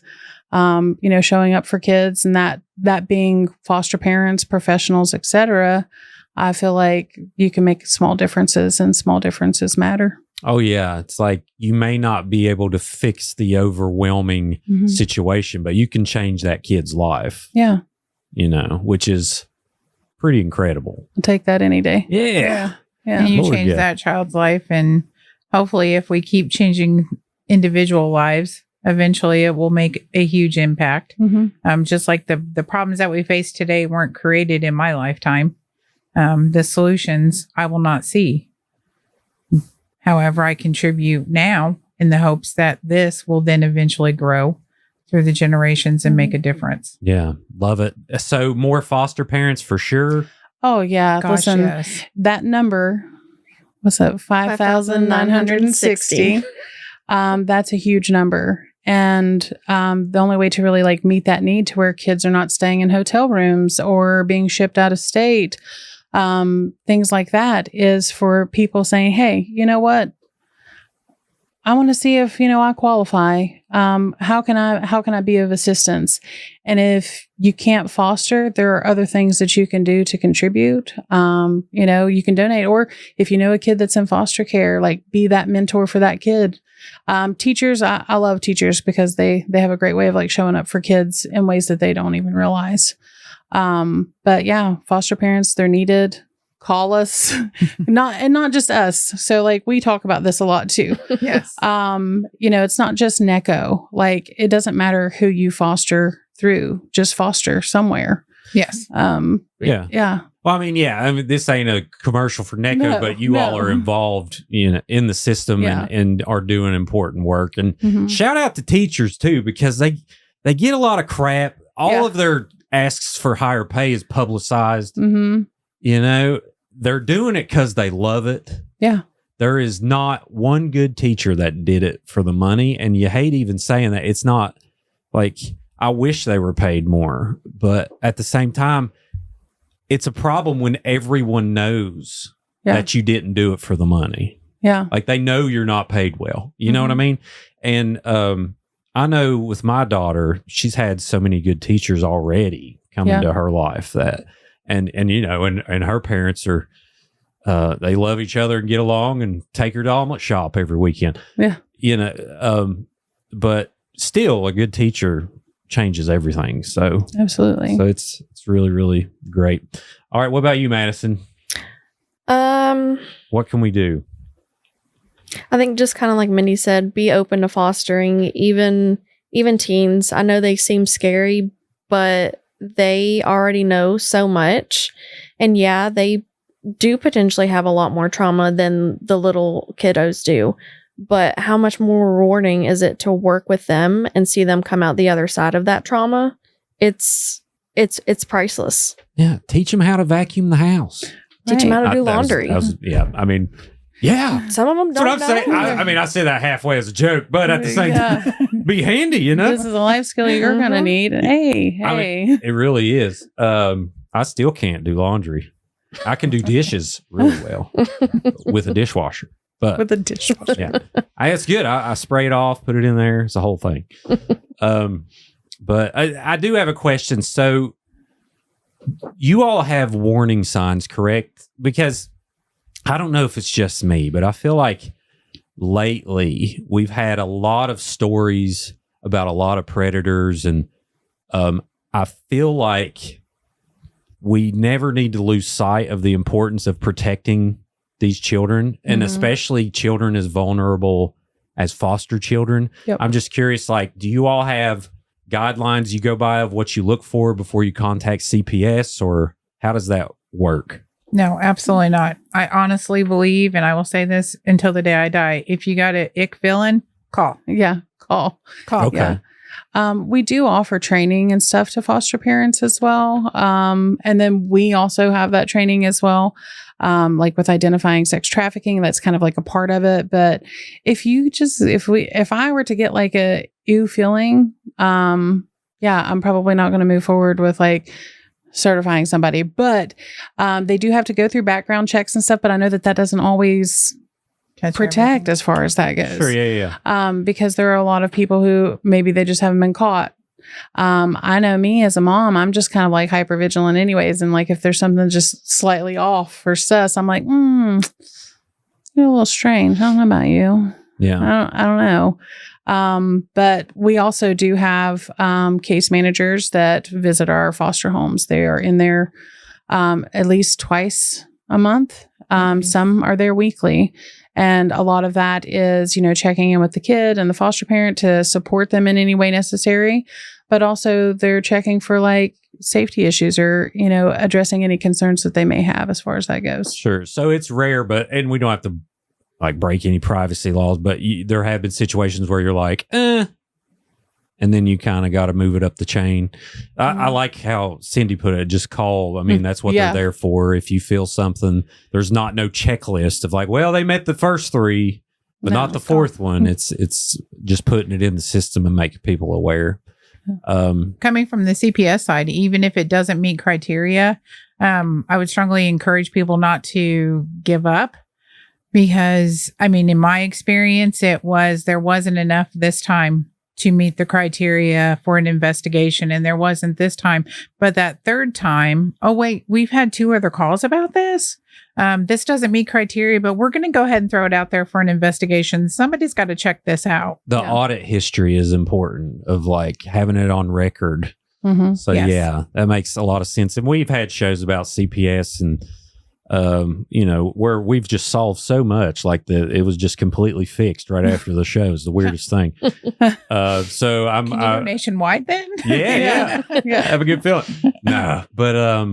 Speaker 3: showing up for kids, and that being foster parents, professionals, etc., I feel like you can make small differences, and small differences matter.
Speaker 2: Oh, yeah. It's like you may not be able to fix the overwhelming situation, but you can change that kid's life.
Speaker 3: Yeah.
Speaker 2: Which is pretty incredible.
Speaker 3: I'll take that any day.
Speaker 2: Yeah.
Speaker 1: And you change that child's life. And hopefully, if we keep changing individual lives, eventually it will make a huge impact. Just like the problems that we face today weren't created in my lifetime. The solutions I will not see However, I contribute now in the hopes that this will then eventually grow through the generations and make a difference.
Speaker 2: Yeah, love it. So more foster parents for sure.
Speaker 3: Oh yeah.
Speaker 1: Gosh,
Speaker 3: Listen,
Speaker 1: yes.
Speaker 3: that number, what's that? 5,960. That's a huge number. And the only way to really like meet that need to where kids are not staying in hotel rooms or being shipped out of state, things like that, is for people saying, hey, you know what? I want to see if, I qualify. How can I be of assistance? And if you can't foster, there are other things that you can do to contribute. You can donate, or if you know a kid that's in foster care, like be that mentor for that kid. Teachers, I love teachers because they have a great way of like showing up for kids in ways that they don't even realize. But yeah, foster parents, they're needed. Call us, not just us. So like we talk about this a lot too.
Speaker 1: Yes.
Speaker 3: It's not just NECCO. Like it doesn't matter who you foster through, just foster somewhere.
Speaker 1: Yes.
Speaker 3: Yeah.
Speaker 2: Well, I mean, this ain't a commercial for NECCO,
Speaker 3: No,
Speaker 2: but you all are involved in the system and are doing important work. And shout out to teachers too, because they get a lot of crap. All of their asks for higher pay is publicized.
Speaker 3: Mm-hmm.
Speaker 2: They're doing it because they love it.
Speaker 3: Yeah.
Speaker 2: There is not one good teacher that did it for the money. And you hate even saying that. It's not like, I wish they were paid more. But at the same time, it's a problem when everyone knows that you didn't do it for the money.
Speaker 3: Yeah.
Speaker 2: Like they know you're not paid well. You know what I mean? And I know with my daughter, she's had so many good teachers already come into her life that, and her parents are, they love each other and get along and take her to omelet shop every weekend.
Speaker 3: Yeah.
Speaker 2: But still a good teacher changes everything. So
Speaker 3: absolutely.
Speaker 2: So it's really, really great. All right. What about you, Madison? What can we do?
Speaker 4: I think just kind of like Mindy said, be open to fostering, even teens. I know they seem scary, but they already know so much. And yeah, they do potentially have a lot more trauma than the little kiddos do. But how much more rewarding is it to work with them and see them come out the other side of that trauma? It's priceless.
Speaker 2: Yeah. Teach them how to vacuum the house.
Speaker 4: Teach them how to do laundry.
Speaker 2: Yeah.
Speaker 4: Some of them don't know.
Speaker 2: That's what I'm saying. I say that halfway as a joke, but at the same time, be handy,
Speaker 3: This is a life skill you're going to need. Hey.
Speaker 2: I mean, it really is. I still can't do laundry. I can do dishes really well with a dishwasher. But
Speaker 3: with a dishwasher.
Speaker 2: Yeah. It's good. I spray it off, put it in there. It's a whole thing. But I do have a question. So you all have warning signs, correct? Because I don't know if it's just me, but I feel like lately we've had a lot of stories about a lot of predators, and I feel like we never need to lose sight of the importance of protecting these children, and especially children as vulnerable as foster children.
Speaker 3: Yep.
Speaker 2: I'm just curious, like, do you all have guidelines you go by of what you look for before you contact CPS, or how does that work?
Speaker 1: No, absolutely not. I honestly believe, and I will say this until the day I die, if you got an ick feeling, call.
Speaker 3: Yeah, call.
Speaker 2: Okay.
Speaker 3: Yeah. We do offer training and stuff to foster parents as well. And then we also have that training as well. Like with identifying sex trafficking, that's kind of like a part of it. But if I were to get like a ew feeling, I'm probably not going to move forward with like certifying somebody, but they do have to go through background checks and stuff. But I know that doesn't always protect as far as that goes.
Speaker 2: Sure, yeah.
Speaker 3: Because there are a lot of people who maybe they just haven't been caught. I know me as a mom, I'm just kind of like hyper vigilant anyways. And like, if there's something just slightly off or sus, I'm like, you're a little strange. I don't know about you.
Speaker 2: Yeah.
Speaker 3: I don't know. But we also do have case managers that visit our foster homes. They are in there at least twice a month. Some are there weekly. And a lot of that is, checking in with the kid and the foster parent to support them in any way necessary. But also they're checking for like safety issues or, addressing any concerns that they may have as far as that goes.
Speaker 2: Sure. So it's rare, and we don't have to like break any privacy laws, but there have been situations where you're like, and then you kind of got to move it up the chain. I like how Cyndie put it, just call. I mean, that's what they're there for. If you feel something, there's not no checklist of like, well, they met the first 3, but not the 4th one. It's just putting it in the system and making people aware.
Speaker 1: Coming from the CPS side, even if it doesn't meet criteria, I would strongly encourage people not to give up. Because, I mean, in my experience, there wasn't enough this time to meet the criteria for an investigation, and there wasn't this time. But that 3rd time, oh, wait, we've had 2 other calls about this. This doesn't meet criteria, but we're going to go ahead and throw it out there for an investigation. Somebody's got to check this out.
Speaker 2: The audit history is important of like having it on record. So, that makes a lot of sense. And we've had shows about CPS and where we've just solved so much, like it was just completely fixed right after the show. Is the weirdest thing. So I'm
Speaker 1: Can you go nationwide then?
Speaker 2: Yeah. Have a good feeling. No, but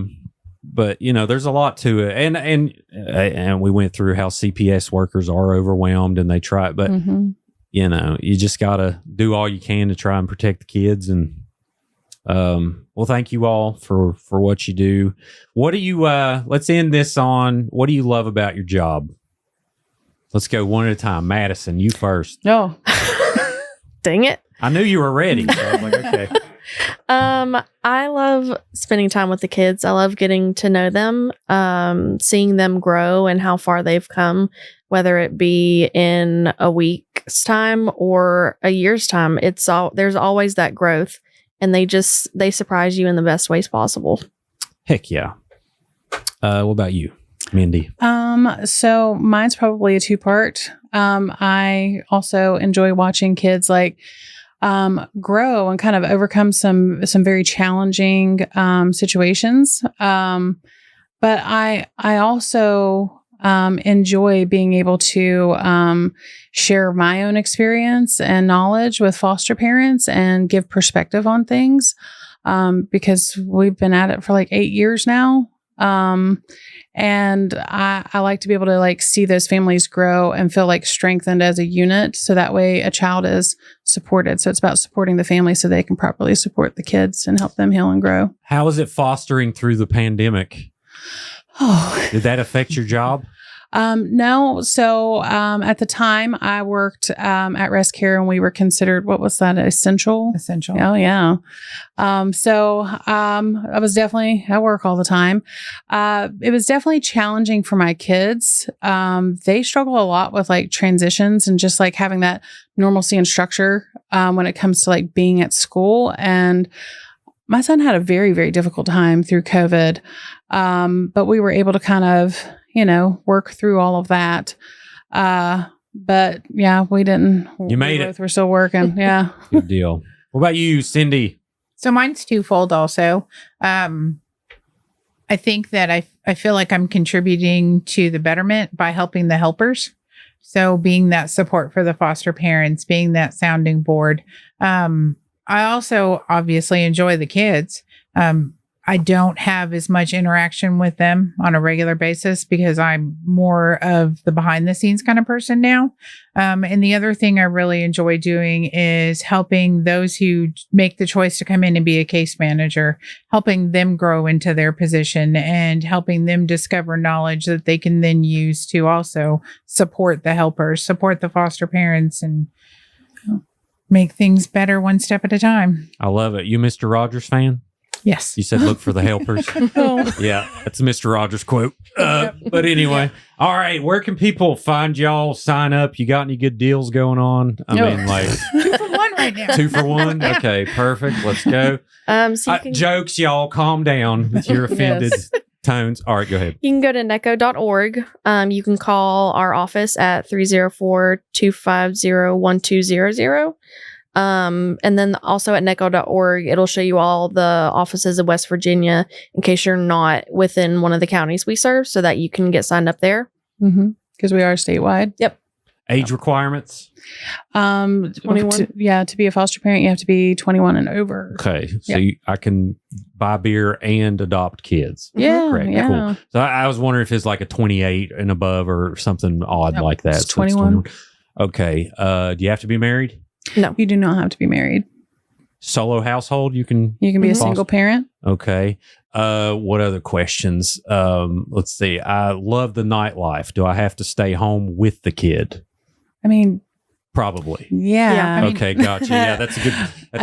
Speaker 2: there's a lot to it, and we went through how CPS workers are overwhelmed and they try, but you just got to do all you can to try and protect the kids. And well, thank you all for what you do. What do you, let's end this on, what do you love about your job? Let's go one at a time. Madison, you first.
Speaker 3: No.
Speaker 4: Dang it.
Speaker 2: I knew you were ready. So I was like, okay.
Speaker 4: I love spending time with the kids. I love getting to know them, seeing them grow and how far they've come, whether it be in a week's time or a year's time. There's always that growth. And they surprise you in the best ways possible.
Speaker 2: Heck yeah. What about you, Mindy?
Speaker 3: So mine's probably a 2-part. I also enjoy watching kids grow and kind of overcome some very challenging situations. But I also enjoy being able to share my own experience and knowledge with foster parents and give perspective on things, because we've been at it for 8 years now. And I like to be able to see those families grow and feel strengthened as a unit. So that way a child is supported. So it's about supporting the family so they can properly support the kids and help them heal and grow.
Speaker 2: How is it fostering through the pandemic?
Speaker 3: Oh,
Speaker 2: did that affect your job?
Speaker 3: No. So, at the time I worked, at Rest Care, and we were considered, what was that? Essential. Oh yeah. I was definitely at work all the time. It was definitely challenging for my kids. They struggle a lot with transitions and just having that normalcy and structure, when it comes to being at school. And my son had a very, very difficult time through COVID. But we were able to kind of, work through all of that. But yeah, we didn't.
Speaker 2: You made it.
Speaker 3: We're still working. Yeah.
Speaker 2: Good deal. What about you, Cyndie?
Speaker 1: So mine's twofold also. I think that I feel like I'm contributing to the betterment by helping the helpers. So being that support for the foster parents, being that sounding board. I also obviously enjoy the kids. I don't have as much interaction with them on a regular basis because I'm more of the behind the scenes kind of person now. And the other thing I really enjoy doing is helping those who make the choice to come in and be a case manager, helping them grow into their position and helping them discover knowledge that they can then use to also support the helpers, support the foster parents, and make things better one step at a time.
Speaker 2: I love it. You Mr. Rogers fan?
Speaker 1: Yes.
Speaker 2: You said look for the helpers. Yeah, that's a Mr. Rogers quote. But anyway, all right. Where can people find y'all, sign up? You got any good deals going on? I mean,
Speaker 1: 2 for 1 right now.
Speaker 2: 2 for 1? Okay, perfect. Let's go. Jokes, y'all. Calm down with your offended tones. All right, go ahead.
Speaker 4: You can go to NECCO.org. You can call our office at 304-250-1200. And then also at NECCO.org, it'll show you all the offices of West Virginia in case you're not within one of the counties we serve, so that you can get signed up there.
Speaker 3: Because we are statewide.
Speaker 4: Yep.
Speaker 2: Age requirements?
Speaker 4: 21?
Speaker 3: To be a foster parent, you have to be 21 and over.
Speaker 2: Okay. So
Speaker 3: Yeah.
Speaker 2: I can buy beer and adopt kids.
Speaker 3: Yeah,
Speaker 2: Correct.
Speaker 3: yeah.
Speaker 2: Cool. So I was wondering if it's like a 28 and above or something odd
Speaker 3: Nope,
Speaker 2: like that.
Speaker 3: it's 21.
Speaker 2: Okay. Do you have to be married?
Speaker 4: No.
Speaker 3: You do not have to be married.
Speaker 2: Solo household? You can
Speaker 3: You can be a
Speaker 4: Mhm.
Speaker 3: single parent.
Speaker 2: Okay. What other questions? Let's see. I love the nightlife. Do I have to stay home with the kid?
Speaker 3: I mean,
Speaker 2: Probably.
Speaker 3: yeah. I mean,
Speaker 2: Okay, gotcha. Yeah, that's a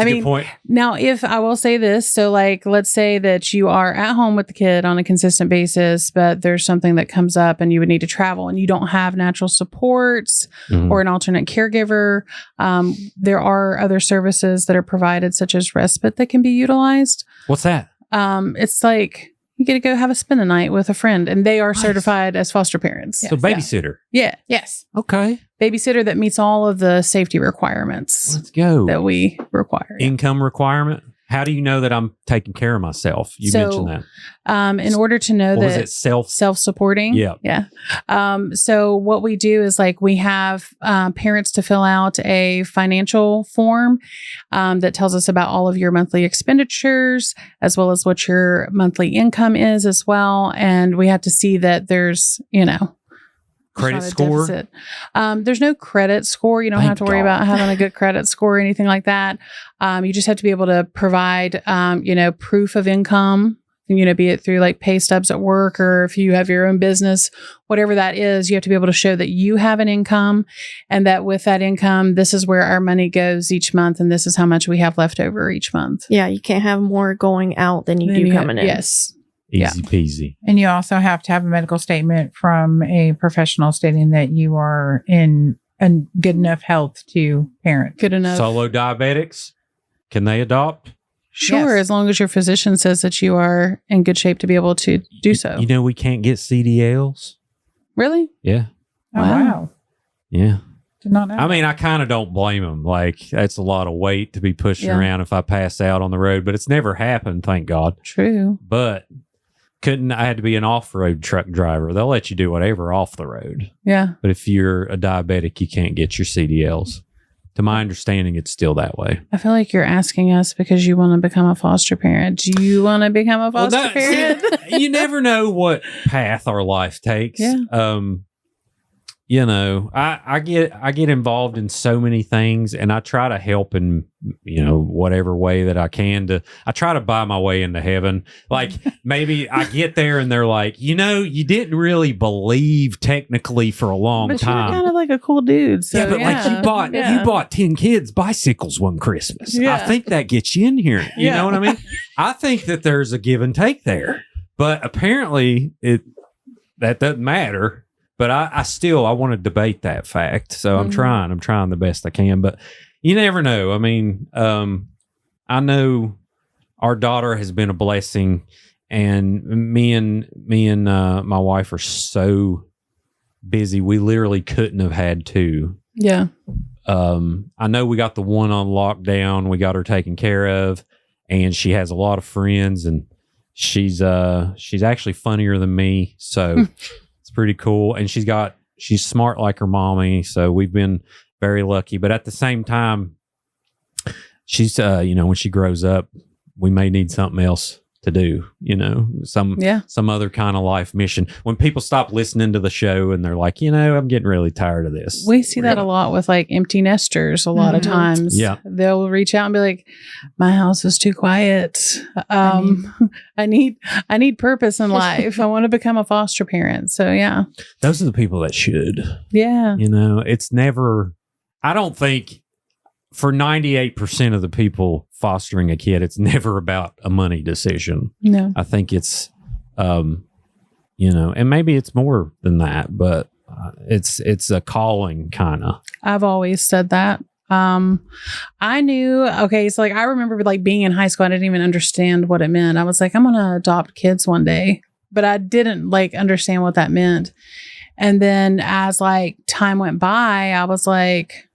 Speaker 2: good point.
Speaker 3: Now, if I will say this, so like, let's say that you are at home with the kid on a consistent basis, but there's something that comes up and you would need to travel and you don't have natural supports
Speaker 2: Mhm.
Speaker 3: or an alternate caregiver. There are other services that are provided, such as respite, that can be utilized.
Speaker 2: What's that?
Speaker 3: It's like you get to go have a spend a night with a friend, and they are
Speaker 2: Nice.
Speaker 3: certified as foster parents.
Speaker 2: So babysitter.
Speaker 3: Yeah.
Speaker 1: Yes.
Speaker 2: Okay.
Speaker 3: Babysitter that meets all of the safety requirements
Speaker 2: Let's go.
Speaker 3: that we require.
Speaker 2: Income requirement. How do you know that I'm taking care of myself? You
Speaker 3: So,
Speaker 2: mentioned that.
Speaker 3: In order to know
Speaker 2: What was
Speaker 3: that
Speaker 2: it?
Speaker 3: self-supporting.
Speaker 2: Yeah.
Speaker 3: Yeah. So what we do is like we have parents to fill out a financial form that tells us about all of your monthly expenditures as well as what your monthly income is as well. And we have to see that there's,
Speaker 2: Credit
Speaker 3: not a
Speaker 2: score?
Speaker 3: deficit. There's no credit score. You don't
Speaker 2: Thank
Speaker 3: have to worry
Speaker 2: God.
Speaker 3: about having a good credit score or anything like that. You just have to be able to provide, proof of income, be it through like pay stubs at work or if you have your own business, whatever that is, you have to be able to show that you have an income and that with that income, this is where our money goes each month and this is how much we have left over each month.
Speaker 4: Yeah, you can't have more going out than you
Speaker 3: Then
Speaker 4: do coming in.
Speaker 3: Yes.
Speaker 2: Easy peasy.
Speaker 1: And you also have to have a medical statement from a professional stating that you are in good enough health to parent.
Speaker 3: Good enough.
Speaker 2: Solo diabetics, can they adopt?
Speaker 3: Sure,
Speaker 1: Yes.
Speaker 3: as long as your physician says that you are in good shape to be able to do so.
Speaker 2: You know we can't get CDLs.
Speaker 3: Really?
Speaker 2: Yeah.
Speaker 1: Oh,
Speaker 3: Wow.
Speaker 1: wow.
Speaker 2: Yeah.
Speaker 1: Did not know.
Speaker 2: I mean, I kind of don't blame them. Like, that's a lot of weight to be pushing
Speaker 3: Yeah.
Speaker 2: around if I pass out on the road, but it's never happened, thank God.
Speaker 3: True.
Speaker 2: But I had to be an off-road truck driver. They'll let you do whatever off the road.
Speaker 3: Yeah.
Speaker 2: But if you're a diabetic, you can't get your CDLs. To my understanding, it's still that way.
Speaker 3: I feel like you're asking us because you want to become a foster parent. Do you want to become a
Speaker 2: Well,
Speaker 3: foster parent?
Speaker 2: you never know what path our life takes.
Speaker 3: Yeah.
Speaker 2: I get involved in so many things, and I try to help in whatever way that I can. I try to buy my way into heaven. Like maybe I get there and they're like, you didn't really believe technically for a long
Speaker 3: But you're
Speaker 2: time.
Speaker 3: kind of like a cool dude. So,
Speaker 2: yeah, but like you bought 10 kids bicycles one Christmas.
Speaker 3: Yeah.
Speaker 2: I think that gets you in here. You
Speaker 3: Yeah.
Speaker 2: know what I mean? I think that there's a give and take there, but apparently that doesn't matter. But I want to debate that fact. So I'm trying the best I can, but you never know. I mean, I know our daughter has been a blessing, and me and my wife are so busy. We literally couldn't have had two.
Speaker 3: Yeah.
Speaker 2: I know we got the one on lockdown. We got her taken care of, and she has a lot of friends, and she's actually funnier than me. So it's pretty cool. And she's smart like her mommy. So we've been very lucky, but at the same time, she's, when she grows up, we may need something else to do, some other kind of life mission. When people stop listening to the show and they're like, I'm getting really tired of this.
Speaker 3: We see that a lot with like empty nesters. A lot of
Speaker 4: Mhm.
Speaker 3: times,
Speaker 2: Yeah.
Speaker 3: they'll reach out and be like, "My house is too quiet. I need purpose in life. I want to become a foster parent." So yeah,
Speaker 2: Those are the people that should.
Speaker 3: yeah,
Speaker 2: It's never, I don't think for 98% of the people fostering a kid, it's never about a money decision.
Speaker 3: no,
Speaker 2: I think it's, and maybe it's more than that, but it's a calling kind of.
Speaker 3: I've always said that. I knew, okay, so like I remember like being in high school, I didn't even understand what it meant. I was like, I'm gonna adopt kids one day, but I didn't like understand what that meant. And then as like time went by, I was like,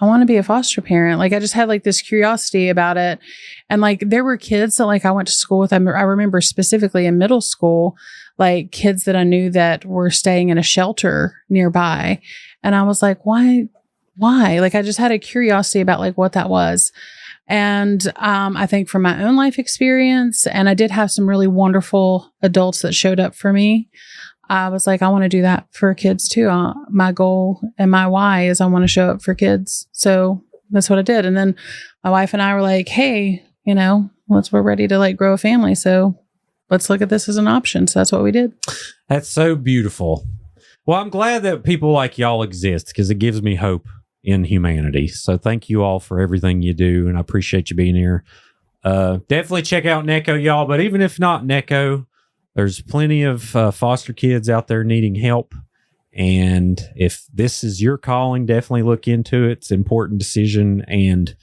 Speaker 3: I want to be a foster parent. Like I just had like this curiosity about it. And like there were kids that like I went to school with. I remember specifically in middle school, like kids that I knew that were staying in a shelter nearby. And I was like, why? Like I just had a curiosity about like what that was. And I think from my own life experience, and I did have some really wonderful adults that showed up for me. I was like, I want to do that for kids too. My goal and my why is I want to show up for kids. So that's what I did. And then my wife and I were like, hey, we're ready to like grow a family. So let's look at this as an option. So that's what we did.
Speaker 2: That's so beautiful. Well, I'm glad that people like y'all exist because it gives me hope in humanity. So thank you all for everything you do. And I appreciate you being here. Definitely check out NECCO, y'all. But even if not NECCO, there's plenty of foster kids out there needing help. And if this is your calling, definitely look into it. It's an important decision. And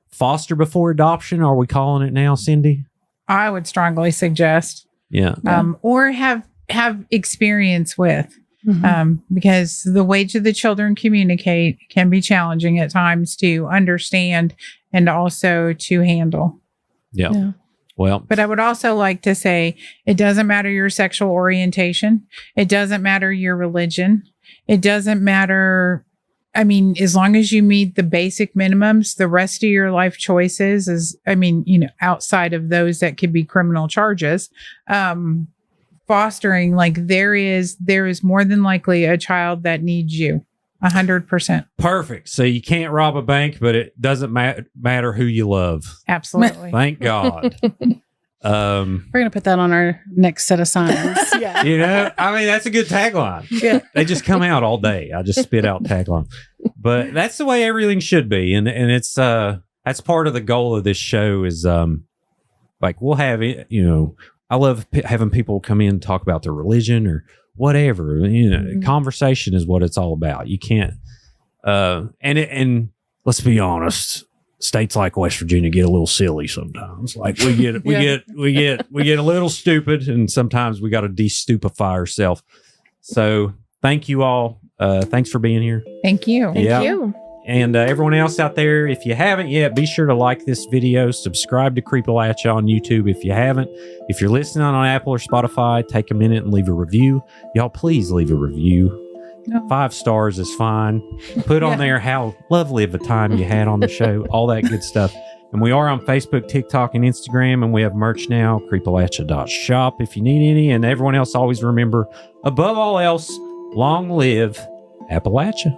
Speaker 2: foster before adoption, are we calling it now, Cyndie?
Speaker 1: I would strongly suggest.
Speaker 2: Yeah.
Speaker 1: Or have experience with.
Speaker 3: Mm-hmm.
Speaker 1: Because the way to the children communicate can be challenging at times to understand and also to handle.
Speaker 2: Yeah. Well,
Speaker 1: but I would also like to say it doesn't matter your sexual orientation. It doesn't matter your religion. It doesn't matter. I mean, as long as you meet the basic minimums, the rest of your life choices is, outside of those that could be criminal charges, fostering, like there is more than likely a child that needs you 100%.
Speaker 2: Perfect. So you can't rob a bank, but it doesn't matter who you love.
Speaker 1: Absolutely.
Speaker 2: Thank God.
Speaker 3: We're going to put that on our next set of signs.
Speaker 2: Yeah. That's a good tagline.
Speaker 3: Yeah.
Speaker 2: They just come out all day. I just spit out tagline, but that's the way everything should be. And it's, that's part of the goal of this show is, like we'll have, I love having people come in and talk about their religion or whatever. Conversation is what it's all about. You can't, and let's be honest, states like West Virginia get a little silly sometimes. Like we get a little stupid, and sometimes we got to de-stupefy ourselves. So thank you all. Thanks for being here.
Speaker 1: Thank you.
Speaker 4: Thank you.
Speaker 2: And everyone else out there, if you haven't yet, be sure to like this video, subscribe to Creepalachia on YouTube if you haven't. If you're listening on Apple or Spotify, take a minute and leave a review. Y'all, please leave a review. No. 5 stars is fine. Put on there how lovely of a time you had on the show, all that good stuff. And we are on Facebook, TikTok, and Instagram, and we have merch now, creepalachia.shop if you need any. And everyone else, always remember, above all else, long live Appalachia.